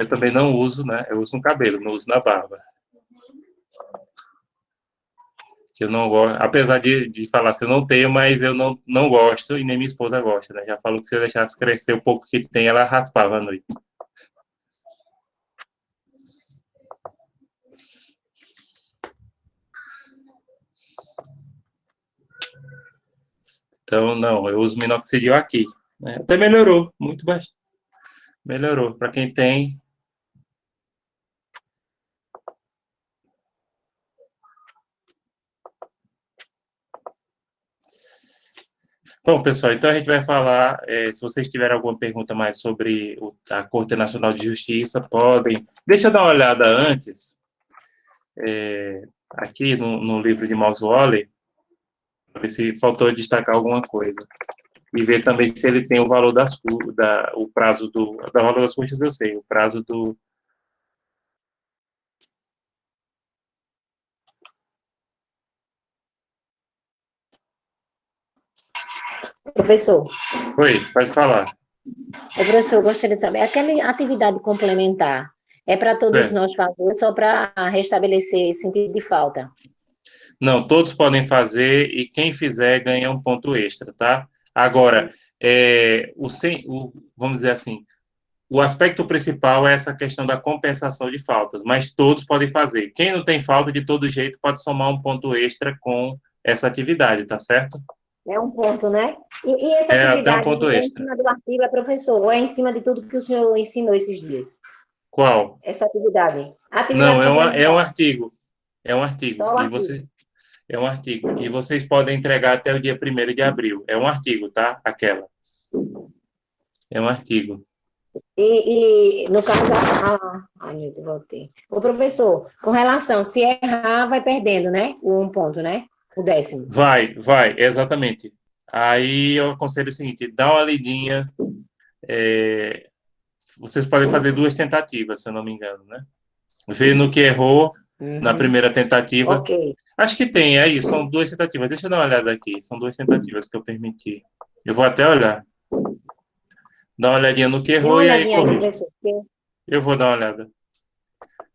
Eu também não uso, né? Eu uso no cabelo, não uso na barba. Eu não gosto, apesar de falar assim, eu não tenho, mas eu não gosto e nem minha esposa gosta, né? Já falou que se eu deixasse crescer o pouco que tem, ela raspava à noite. Então, não, eu uso minoxidil aqui, né? Até melhorou, muito baixo. Melhorou. Para quem tem. Bom, pessoal, então a gente vai falar, se vocês tiverem alguma pergunta mais sobre a Corte Nacional de Justiça, podem. Deixa eu dar uma olhada antes, aqui no livro de Mausole, para ver se faltou destacar alguma coisa. E ver também se ele tem o valor o prazo da valor das custas, eu sei, o prazo do. Professor, Oi, pode falar. professor, eu gostaria de saber, aquela atividade complementar é para todos Certo. nós fazer, só para restabelecer sentido de falta? Não, todos podem fazer e quem fizer ganha um ponto extra, tá? Agora, vamos dizer assim, o aspecto principal é essa questão da compensação de faltas, mas todos podem fazer. Quem não tem falta, de todo jeito, pode somar um ponto extra com essa atividade, tá certo? É um ponto, né? E essa É até um atividade ponto é em extra. cima do artigo, é professor, ou é em cima de tudo que o senhor ensinou esses dias? Qual? Essa atividade. A atividade Não, é um complementar. artigo. É um artigo. Só o E artigo. é um artigo. E vocês podem entregar até o dia 1º de abril. É um artigo, tá? Aquela. É um artigo. No caso, ai, meu Deus, voltei. O professor, com relação, se errar, vai perdendo, né? O um ponto, né? O 10º. Vai, exatamente. Aí eu aconselho o seguinte, dá uma lidinha. Vocês podem fazer 2 tentativas, se eu não me engano, né? Vê no que errou na primeira tentativa. Ok. Acho que tem, é isso, são 2 tentativas. Deixa eu dar uma olhada aqui. São 2 tentativas que eu permiti. Eu vou até olhar. Dá uma olhadinha no que Dê uma errou e aí olhadinha aí, corrige. professor. Eu vou dar uma olhada.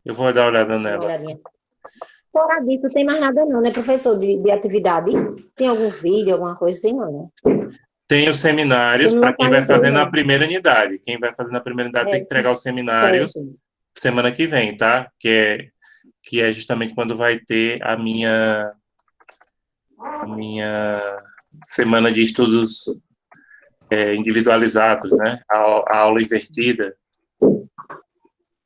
Eu vou dar uma olhada Dê uma nela. olhadinha. Fora disso, tem mais nada não, né, professor, de atividade? Tem algum vídeo, alguma coisa? Tem não, né? Tem os seminários Eu não para quem vai localizei, fazer na não. primeira unidade. Quem vai fazer na primeira unidade tem É, que entregar os seminários certo. semana que vem, tá? Que é justamente quando vai ter a minha semana de estudos individualizados, né? A aula invertida.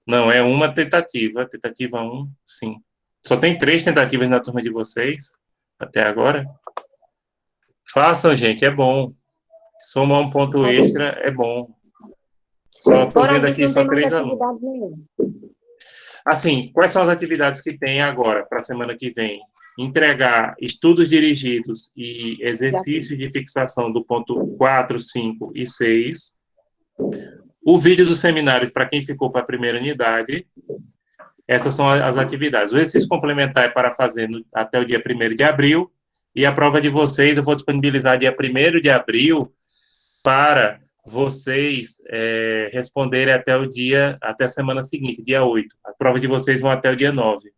Não, é uma tentativa. Tentativa 1, sim. Só tem 3 tentativas na turma de vocês até agora. Façam, gente, é bom. Somar um ponto extra é bom. Só estou Fora vendo disso, aqui não só tem mais 3 alunos. atividade nenhuma. Assim, quais são as atividades que tem agora, para a semana que vem? Entregar estudos dirigidos e exercícios de fixação do ponto 4, 5 e 6. O vídeo dos seminários para quem ficou para a primeira unidade. Essas são as atividades. O exercício complementar é para fazer até o dia 1º de abril. E a prova de vocês eu vou disponibilizar dia 1º de abril para vocês responderem até a semana seguinte, dia 8. A prova de vocês vão até o dia 9.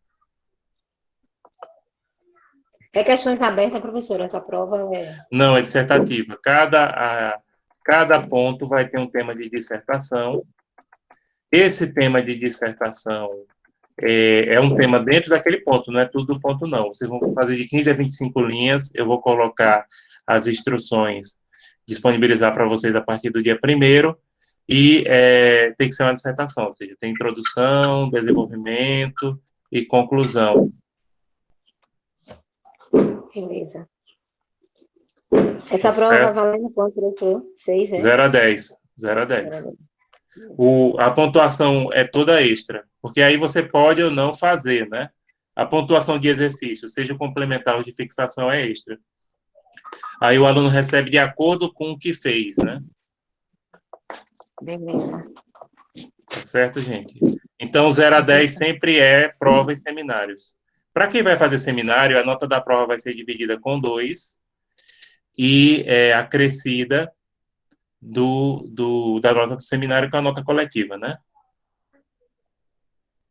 É questões abertas, professora, essa prova é... Não, é dissertativa. Cada ponto vai ter um tema de dissertação. Esse tema de dissertação é um tema dentro daquele ponto, não é tudo do ponto, não. Vocês vão fazer de 15 a 25 linhas, eu vou colocar as instruções, disponibilizar para vocês a partir do dia 1º, e tem que ser uma dissertação, ou seja, tem introdução, desenvolvimento e conclusão. Beleza. Essa prova vai valendo quanto, professor? 6, é? 0 a 10. 0 a 10. A pontuação é toda extra, porque aí você pode ou não fazer, né? A pontuação de exercício, seja complementar ou de fixação, é extra. Aí o aluno recebe de acordo com o que fez, né? Beleza. Certo, gente? Então, 0 a 10 sempre é prova e seminários. Para quem vai fazer seminário, a nota da prova vai ser dividida com 2 e acrescida da nota do seminário com a nota coletiva, né?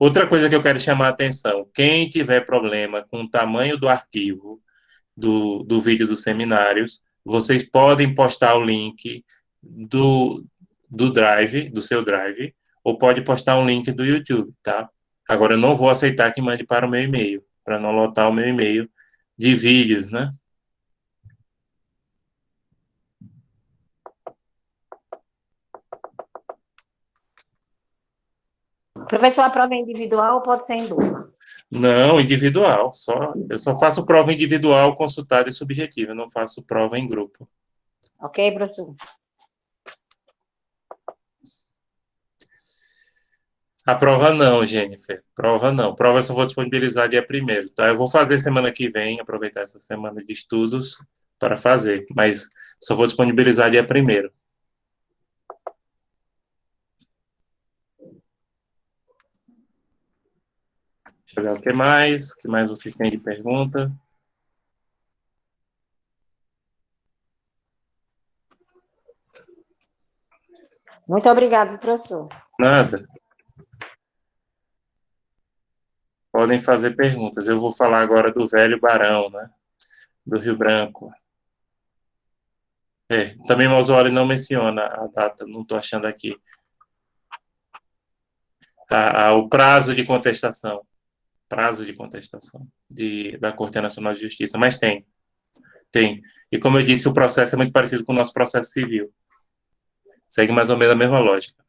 Outra coisa que eu quero chamar a atenção, quem tiver problema com o tamanho do arquivo do vídeo dos seminários, vocês podem postar o link do Drive, do seu Drive, ou pode postar um link do YouTube, tá? Agora, eu não vou aceitar que mande para o meu e-mail, para não lotar o meu e-mail de vídeos, né? Professor, a prova é individual ou pode ser em dupla? Não, individual. Eu só faço prova individual, consultada e subjetiva. Eu não faço prova em grupo. Ok, professor? A prova não, Jennifer. Prova não. Prova eu só vou disponibilizar dia 1º, tá? Eu vou fazer semana que vem, aproveitar essa semana de estudos para fazer, mas só vou disponibilizar dia 1º. Deixa eu ver o que mais. O que mais você tem de pergunta? Muito obrigado, professor. Nada. Podem fazer perguntas. Eu vou falar agora do velho Barão, né? Do Rio Branco. Também Mausolio não menciona a data, não estou achando aqui. O prazo de contestação. Prazo de contestação da Corte Nacional de Justiça. Mas tem. E como eu disse, o processo é muito parecido com o nosso processo civil. Segue mais ou menos a mesma lógica.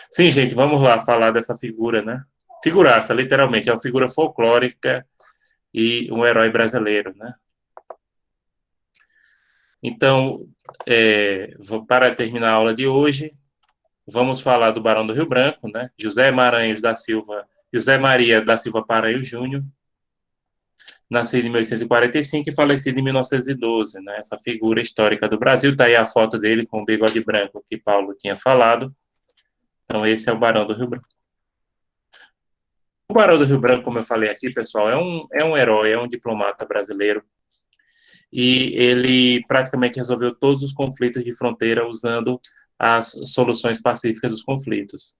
Sim, gente, vamos lá falar dessa figura, né? Figuraça, literalmente. É uma figura folclórica e um herói brasileiro, né? Então, para terminar a aula de hoje, vamos falar do Barão do Rio Branco, né? José Maria da Silva Paranhos Júnior, nascido em 1845 e falecido em 1912, né? Essa figura histórica do Brasil. Está aí a foto dele com o bigode branco que Paulo tinha falado. Então, esse é o Barão do Rio Branco. O Barão do Rio Branco, como eu falei aqui, pessoal, é um herói, é um diplomata brasileiro. E ele praticamente resolveu todos os conflitos de fronteira usando as soluções pacíficas dos conflitos.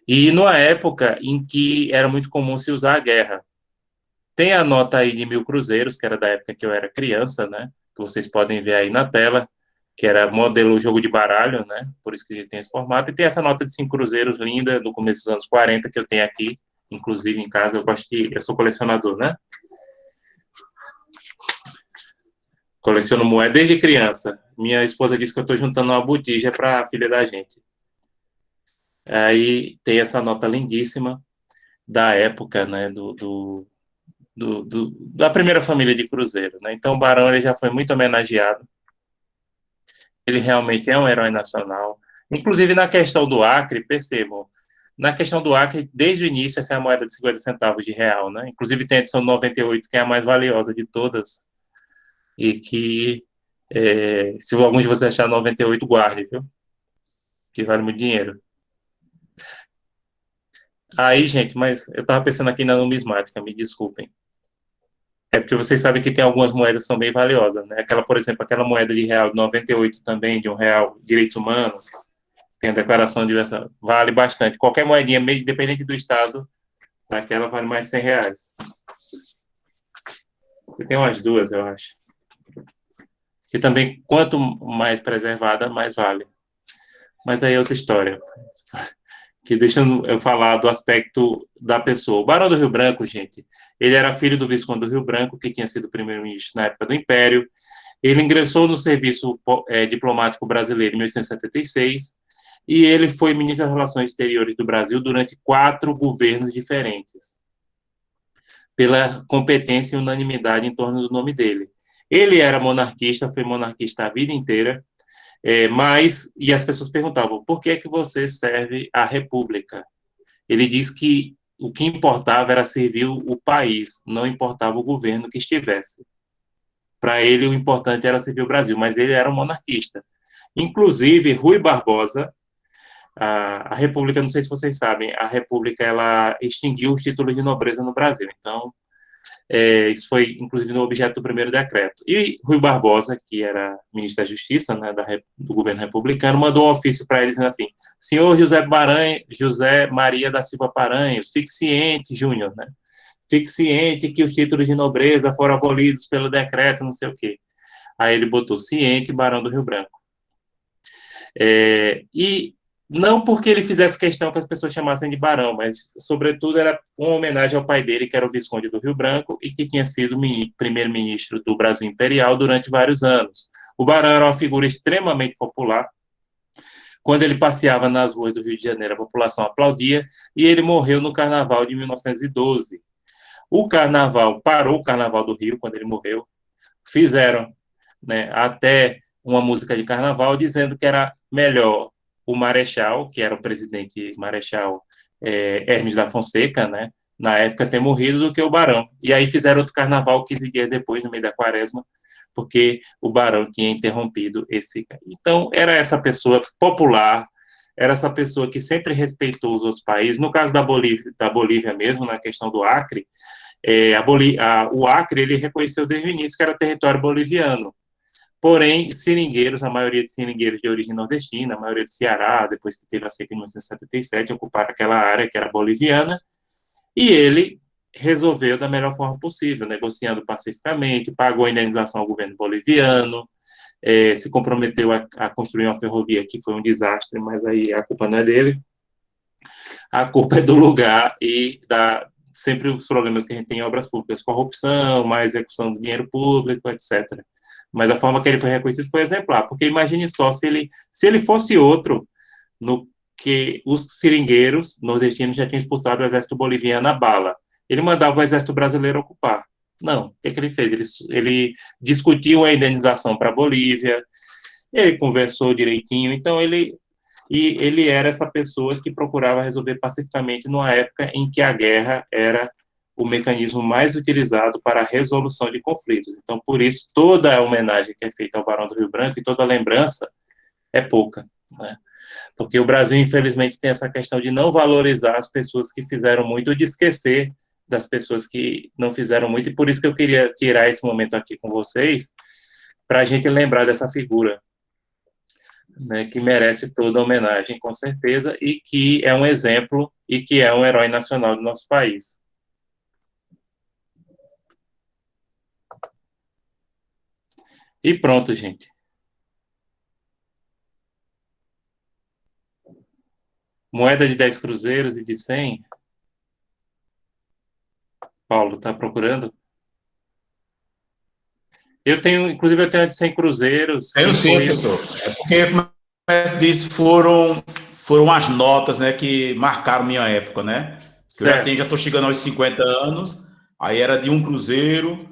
E numa época em que era muito comum se usar a guerra. Tem a nota aí de 1.000 cruzeiros, que era da época que eu era criança, né? Que vocês podem ver aí na tela, que era modelo jogo de baralho, né? Por isso que ele tem esse formato. E tem essa nota de 5 cruzeiros linda, do começo dos anos 40, que eu tenho aqui, inclusive em casa. Eu sou colecionador, né? Coleciono moeda desde criança. Minha esposa disse que eu estou juntando uma botija para a filha da gente. Aí tem essa nota lindíssima da época, né? Da primeira família de cruzeiro, né? Então o Barão ele já foi muito homenageado. Ele realmente é um herói nacional. Inclusive na questão do Acre, percebam, na questão do Acre, desde o início, essa é a moeda de 50 centavos de real, né? Inclusive tem a edição 98, que é a mais valiosa de todas, e que, se algum de vocês achar 98, guarde, viu? Que vale muito dinheiro. Aí, gente, mas eu estava pensando aqui na numismática, me desculpem. É porque vocês sabem que tem algumas moedas que são bem valiosas, né? Por exemplo, aquela moeda de real de 98 também, de R$1, direitos humanos, tem a declaração de essa, vale bastante. Qualquer moedinha, independente do estado, daquela vale mais de R$100. E tem umas duas, eu acho. Que também, quanto mais preservada, mais vale. Mas aí é outra história. Que deixa eu falar do aspecto da pessoa. O Barão do Rio Branco, gente, ele era filho do Visconde do Rio Branco, que tinha sido primeiro-ministro na época do Império. Ele ingressou no Serviço Diplomático Brasileiro em 1876 e ele foi ministro das Relações Exteriores do Brasil durante 4 governos diferentes, pela competência e unanimidade em torno do nome dele. Ele era monarquista, foi monarquista a vida inteira, e as pessoas perguntavam, por que é que você serve a República? Ele diz que o que importava era servir o país, não importava o governo que estivesse. Para ele, o importante era servir o Brasil, mas ele era um monarquista. Inclusive, Rui Barbosa, a República, não sei se vocês sabem, a República ela extinguiu os títulos de nobreza no Brasil. Então, Isso foi, inclusive, no objeto do primeiro decreto. E Rui Barbosa, que era ministro da Justiça, né, do governo republicano, mandou um ofício para eles dizendo assim: senhor José Maria da Silva Paranhos, fique ciente, Júnior, né? Fique ciente que os títulos de nobreza foram abolidos pelo decreto, não sei o quê. Aí ele botou ciente, Barão do Rio Branco. E não porque ele fizesse questão que as pessoas chamassem de barão, mas, sobretudo, era uma homenagem ao pai dele, que era o Visconde do Rio Branco, e que tinha sido primeiro-ministro do Brasil Imperial durante vários anos. O barão era uma figura extremamente popular. Quando ele passeava nas ruas do Rio de Janeiro, a população aplaudia, e ele morreu no Carnaval de 1912. Parou o Carnaval do Rio, quando ele morreu. Fizeram, né, até uma música de carnaval, dizendo que era melhor o Marechal, que era o presidente Marechal Hermes da Fonseca, né, na época, ter morrido, do que o Barão. E aí fizeram outro carnaval 15 dias depois, no meio da Quaresma, porque o Barão tinha interrompido esse. Então, era essa pessoa popular, era essa pessoa que sempre respeitou os outros países. No caso da Bolívia mesmo, na questão do Acre, o Acre, ele reconheceu desde o início que era território boliviano. Porém, seringueiros, a maioria de seringueiros de origem nordestina, a maioria do Ceará, depois que teve a seca em 1977, ocuparam aquela área que era boliviana, e ele resolveu da melhor forma possível, negociando pacificamente, pagou a indenização ao governo boliviano, se comprometeu a construir uma ferrovia que foi um desastre, mas aí a culpa não é dele, a culpa é do lugar e sempre os problemas que a gente tem em obras públicas, corrupção, má execução do dinheiro público, etc. Mas a forma que ele foi reconhecido foi exemplar, porque imagine só, se ele fosse outro, no que os seringueiros nordestinos já tinham expulsado o exército boliviano à bala. Ele mandava o exército brasileiro ocupar. Não, o que ele fez? Ele discutiu a indenização para a Bolívia, ele conversou direitinho, então ele era essa pessoa que procurava resolver pacificamente numa época em que a guerra era o mecanismo mais utilizado para a resolução de conflitos. Então, por isso, toda a homenagem que é feita ao Barão do Rio Branco e toda a lembrança é pouca, né? Porque o Brasil, infelizmente, tem essa questão de não valorizar as pessoas que fizeram muito, ou de esquecer das pessoas que não fizeram muito, e por isso que eu queria tirar esse momento aqui com vocês, para a gente lembrar dessa figura, né, que merece toda a homenagem, com certeza, e que é um exemplo e que é um herói nacional do nosso país. E pronto, gente. Moeda de 10 cruzeiros e de 100. Paulo, está procurando? Inclusive, eu tenho a de 100 cruzeiros. Tenho sim, professor. É porque, como eu disse, foram as notas, né, que marcaram minha época, né? Eu já estou chegando aos 50 anos, aí era de 1 cruzeiro,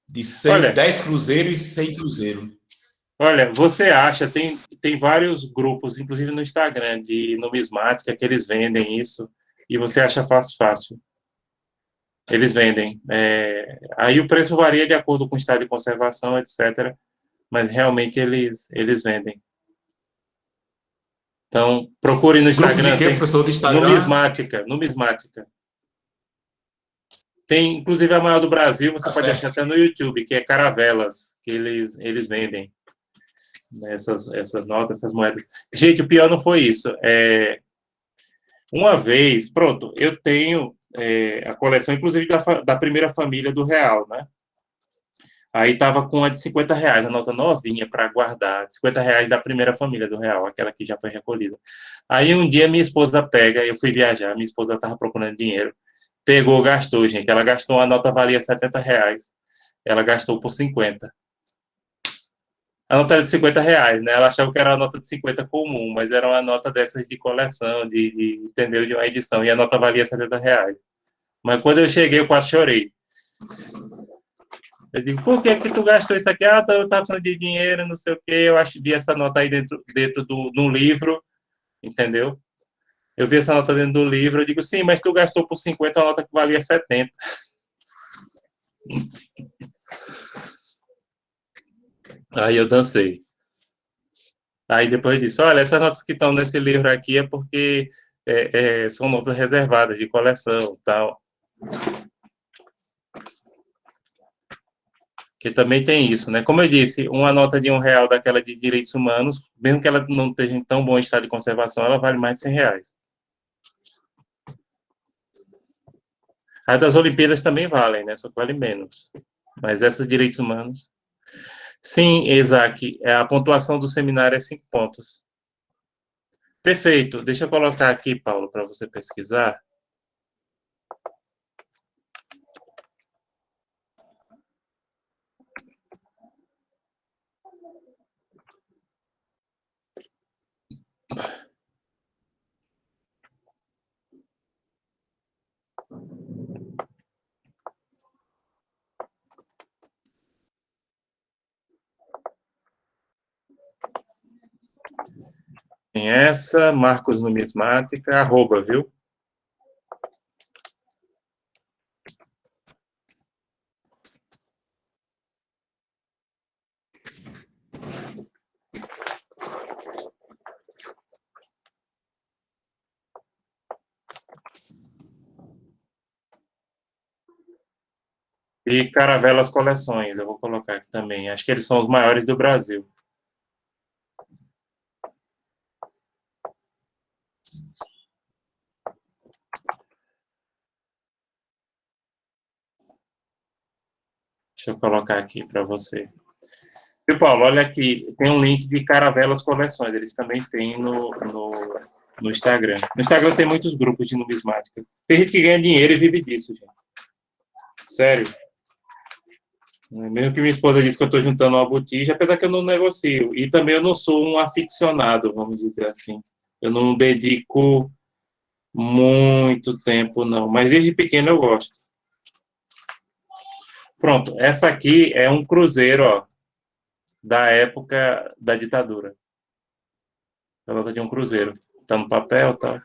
de 100, 10 cruzeiros e 100 cruzeiro. Olha, você acha, tem vários grupos, inclusive no Instagram, de numismática, que eles vendem isso, e você acha fácil. Eles vendem. Aí o preço varia de acordo com o estado de conservação, etc., mas realmente eles vendem. Então, procure no Instagram. De quê, professor, do Instagram? Numismática. Tem, inclusive, a maior do Brasil, você pode achar até no YouTube, que é Caravelas, que eles vendem, né, essas notas, essas moedas. Gente, o pior não foi isso. Uma vez, pronto, eu tenho a coleção, inclusive, da primeira família do real, né? Aí estava com a de R$50, a nota novinha para guardar, R$50 da primeira família do real, aquela que já foi recolhida. Aí um dia minha esposa eu fui viajar, minha esposa estava procurando dinheiro, pegou, gastou, gente. Ela gastou, a nota valia R$70. Ela gastou por 50. A nota era de R$50, né? Ela achava que era uma nota de 50 comum, mas era uma nota dessas de coleção, entendeu? De uma edição, e a nota valia R$70. Mas quando eu cheguei, eu quase chorei. Eu digo, por que tu gastou isso aqui? Eu estava precisando de dinheiro, não sei o quê. Eu vi essa nota aí dentro do livro, entendeu? Eu vi essa nota dentro do livro, eu digo, sim, mas tu gastou por 50 uma nota que valia 70. Aí eu dancei. Aí depois disse, olha, essas notas que estão nesse livro aqui é porque são notas reservadas de coleção, tal. Que também tem isso, né? Como eu disse, uma nota de R$ 1 daquela de direitos humanos, mesmo que ela não esteja em tão bom estado de conservação, ela vale mais de R$ 100. As das Olimpíadas também valem, né? Só que vale menos. Mas essas de direitos humanos... Sim, Isaac, a pontuação do seminário é 5 pontos. Perfeito. Deixa eu colocar aqui, Paulo, para você pesquisar. Tem essa, Marcos Numismática, @, viu? E Caravelas Coleções, eu vou colocar aqui também. Acho que eles são os maiores do Brasil. Deixa eu colocar aqui para você. E, Paulo, olha aqui, tem um link de Caravelas Coleções, eles também têm no Instagram. No Instagram tem muitos grupos de numismática. Tem gente que ganha dinheiro e vive disso, gente. Sério. Mesmo que minha esposa disse que eu estou juntando uma botija, apesar que eu não negocio. E também eu não sou um aficionado, vamos dizer assim. Eu não dedico muito tempo, não. Mas desde pequeno eu gosto. Pronto, essa aqui é um cruzeiro, ó, da época da ditadura. A nota de um cruzeiro. Tá no papel, tá?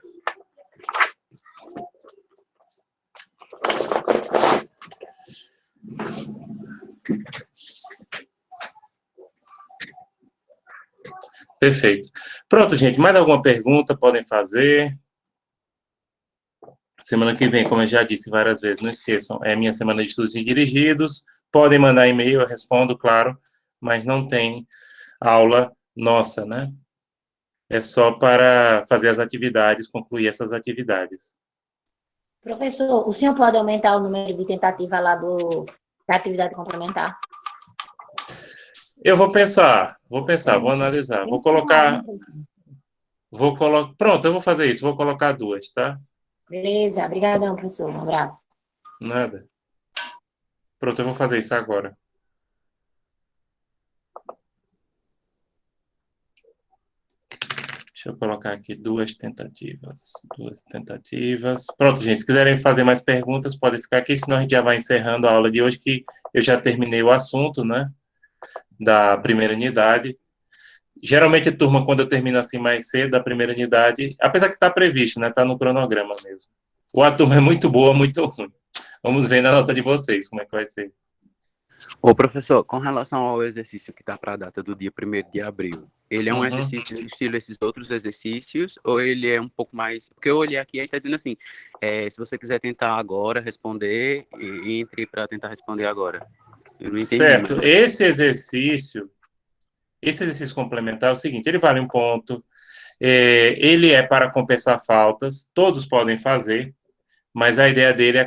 Perfeito. Pronto, gente. Mais alguma pergunta? Podem fazer. Semana que vem, como eu já disse várias vezes, não esqueçam, é minha semana de estudos dirigidos. Podem mandar e-mail, eu respondo, claro, mas não tem aula nossa, né? É só para fazer as atividades, concluir essas atividades. Professor, o senhor pode aumentar o número de tentativa lá da atividade complementar? Eu vou pensar, vou analisar. Pronto, eu vou fazer isso, vou colocar 2, tá? Beleza, obrigadão, professor. Um abraço. Nada. Pronto, eu vou fazer isso agora. Deixa eu colocar aqui 2 tentativas. 2 tentativas. Pronto, gente, se quiserem fazer mais perguntas, podem ficar aqui, senão a gente já vai encerrando a aula de hoje, que eu já terminei o assunto, né, da primeira unidade. Geralmente, turma, quando eu termino assim mais cedo, da primeira unidade, apesar que está previsto, né, está no cronograma mesmo. Ou a turma é muito boa ou muito ruim. Vamos ver na nota de vocês como é que vai ser. Ô, professor, com relação ao exercício que está para a data do dia 1º de abril, ele é um Uhum. exercício estilo esses outros exercícios, ou ele é um pouco mais... Porque eu olhei aqui e está dizendo assim, se você quiser tentar agora responder, entre para tentar responder agora. Eu não entendi. Certo. Mas... Esse exercício complementar é o seguinte, ele vale 1 ponto, ele é para compensar faltas, todos podem fazer, mas a ideia dele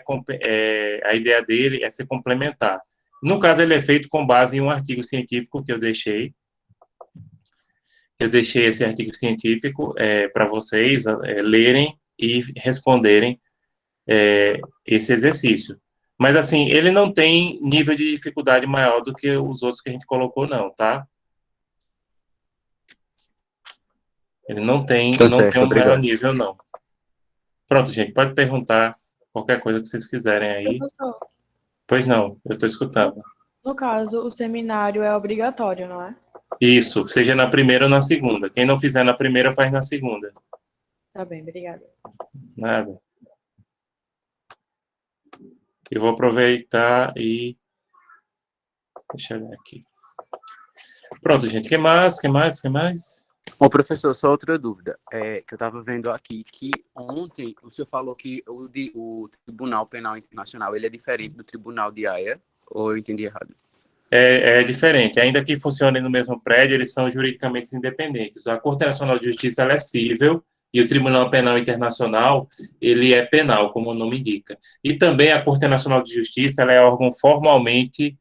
é ser complementar. No caso, ele é feito com base em um artigo científico que eu deixei. Eu deixei esse artigo científico para vocês lerem e responderem esse exercício. Mas, assim, ele não tem nível de dificuldade maior do que os outros que a gente colocou, não, tá? Ele não tem um maior nível, não. Pronto, gente, pode perguntar qualquer coisa que vocês quiserem aí. Professor, Pois não, eu estou escutando. no caso, o seminário é obrigatório, não é? Isso, seja na primeira ou na segunda. Quem não fizer na primeira, faz na segunda. Tá bem, obrigada. Nada. Eu vou aproveitar e... Deixa eu ver aqui. Pronto, gente. O que mais? Ô, professor, só outra dúvida. Que eu estava vendo aqui que ontem o senhor falou que o Tribunal Penal Internacional ele é diferente do Tribunal de Haia, ou eu entendi errado? É diferente. Ainda que funcionem no mesmo prédio, eles são juridicamente independentes. A Corte Nacional de Justiça ela é cível e o Tribunal Penal Internacional ele é penal, como o nome indica. E também a Corte Nacional de Justiça ela é órgão formalmente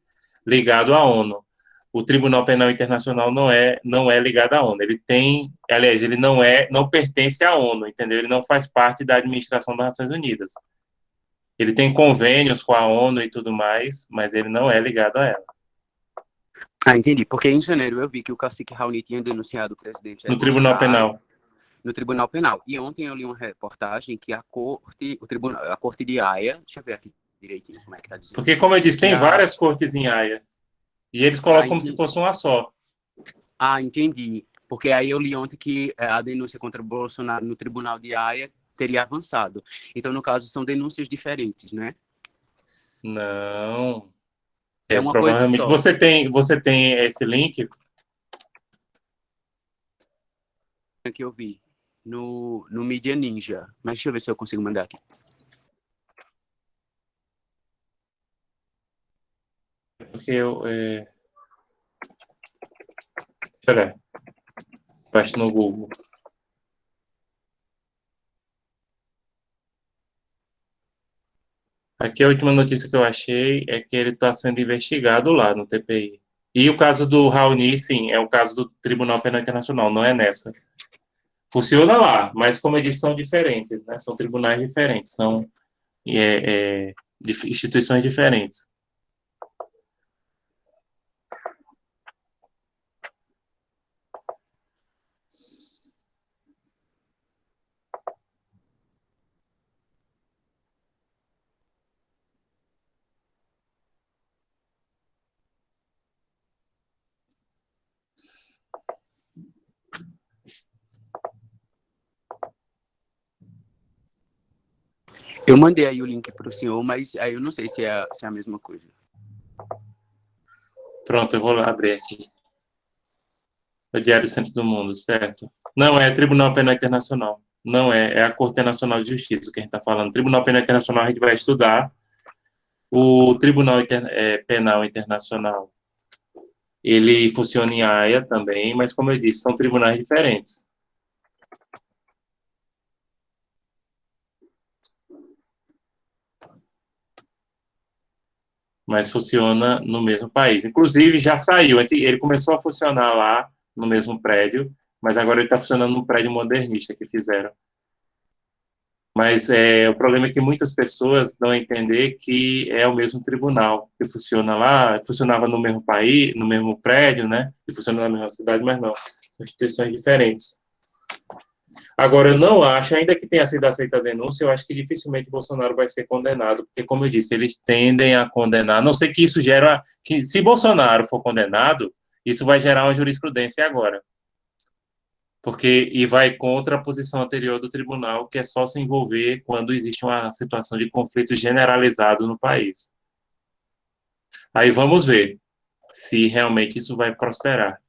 ligado à ONU. O Tribunal Penal Internacional não é ligado à ONU. Ele tem, aliás, ele não pertence à ONU, entendeu? Ele não faz parte da administração das Nações Unidas. Ele tem convênios com a ONU e tudo mais, mas ele não é ligado a ela. Ah, entendi. Porque em janeiro eu vi que o cacique Raoni tinha denunciado o presidente No Tribunal Penal. No Tribunal Penal. E ontem eu li uma reportagem que a Corte de Haia, deixa eu ver aqui direitinho como é que tá dizendo. Porque, como eu disse, tem várias cortes em Haia. E eles colocam como se fosse uma só. Ah, entendi. Porque aí eu li ontem que a denúncia contra o Bolsonaro no Tribunal de Haia teria avançado. Então, no caso, são denúncias diferentes, né? Não. É uma provavelmente coisa só. Você tem esse link? Que eu vi no Media Ninja. Mas deixa eu ver se eu consigo mandar aqui. Porque Espera. Baixa no Google. Aqui a última notícia que eu achei é que ele está sendo investigado lá no TPI. E o caso do Raoni, sim, é o caso do Tribunal Penal Internacional, não é nessa. Funciona lá, mas como eu disse, são diferentes, né? São tribunais diferentes, são instituições diferentes. Eu mandei aí o link para o senhor, mas aí eu não sei se é a mesma coisa. Pronto, eu vou lá abrir aqui. O Diário Centro do Mundo, certo? Não, é Tribunal Penal Internacional. Não é a Corte Nacional de Justiça que a gente está falando. Tribunal Penal Internacional a gente vai estudar. O Tribunal Penal Internacional, ele funciona em Haia também, mas como eu disse, são tribunais diferentes. Mas funciona no mesmo país. Inclusive, já saiu. Ele começou a funcionar lá, no mesmo prédio, mas agora ele está funcionando no prédio modernista que fizeram. Mas o problema é que muitas pessoas dão a entender que é o mesmo tribunal, que funciona lá, funcionava no mesmo país, no mesmo prédio, né? E funciona na mesma cidade, mas não. São instituições diferentes. Agora, eu não acho, ainda que tenha sido aceita a denúncia, eu acho que dificilmente Bolsonaro vai ser condenado, porque, como eu disse, eles tendem a condenar, a não sei que isso gera, que se Bolsonaro for condenado, isso vai gerar uma jurisprudência agora. E vai contra a posição anterior do tribunal, que é só se envolver quando existe uma situação de conflito generalizado no país. Aí vamos ver se realmente isso vai prosperar.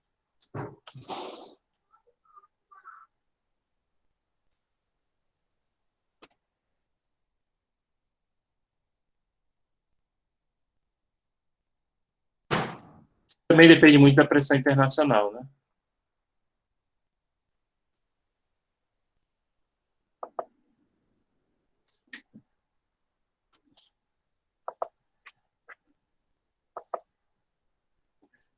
Também depende muito da pressão internacional, né?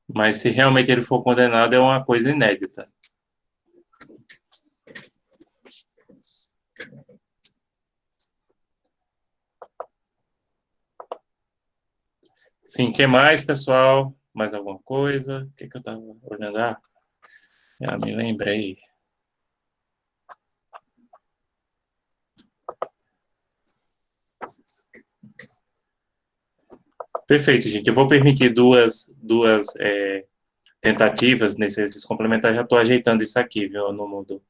Mas se realmente ele for condenado, é uma coisa inédita. Sim, o que mais, pessoal? Mais alguma coisa? O que eu estava olhando? Me lembrei. Perfeito, gente. Eu vou permitir duas tentativas nesse exercício complementar. Já estou ajeitando isso aqui, viu, no mundo.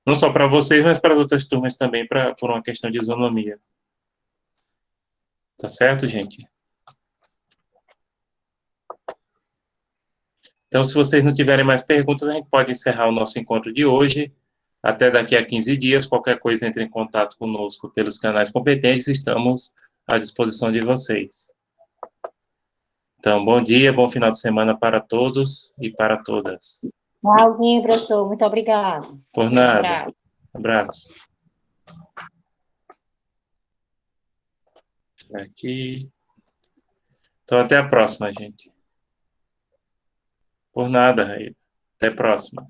Não só para vocês, mas para as outras turmas também, por uma questão de isonomia. Tá certo, gente? Então, se vocês não tiverem mais perguntas, a gente pode encerrar o nosso encontro de hoje. Até daqui a 15 dias. Qualquer coisa, entre em contato conosco pelos canais competentes. Estamos à disposição de vocês. Então, bom dia, bom final de semana para todos e para todas. Tchauzinho, professor. Muito obrigado. Por nada. Abraço. Aqui. Então, até a próxima, gente. Por nada, Raíla. Até a próxima.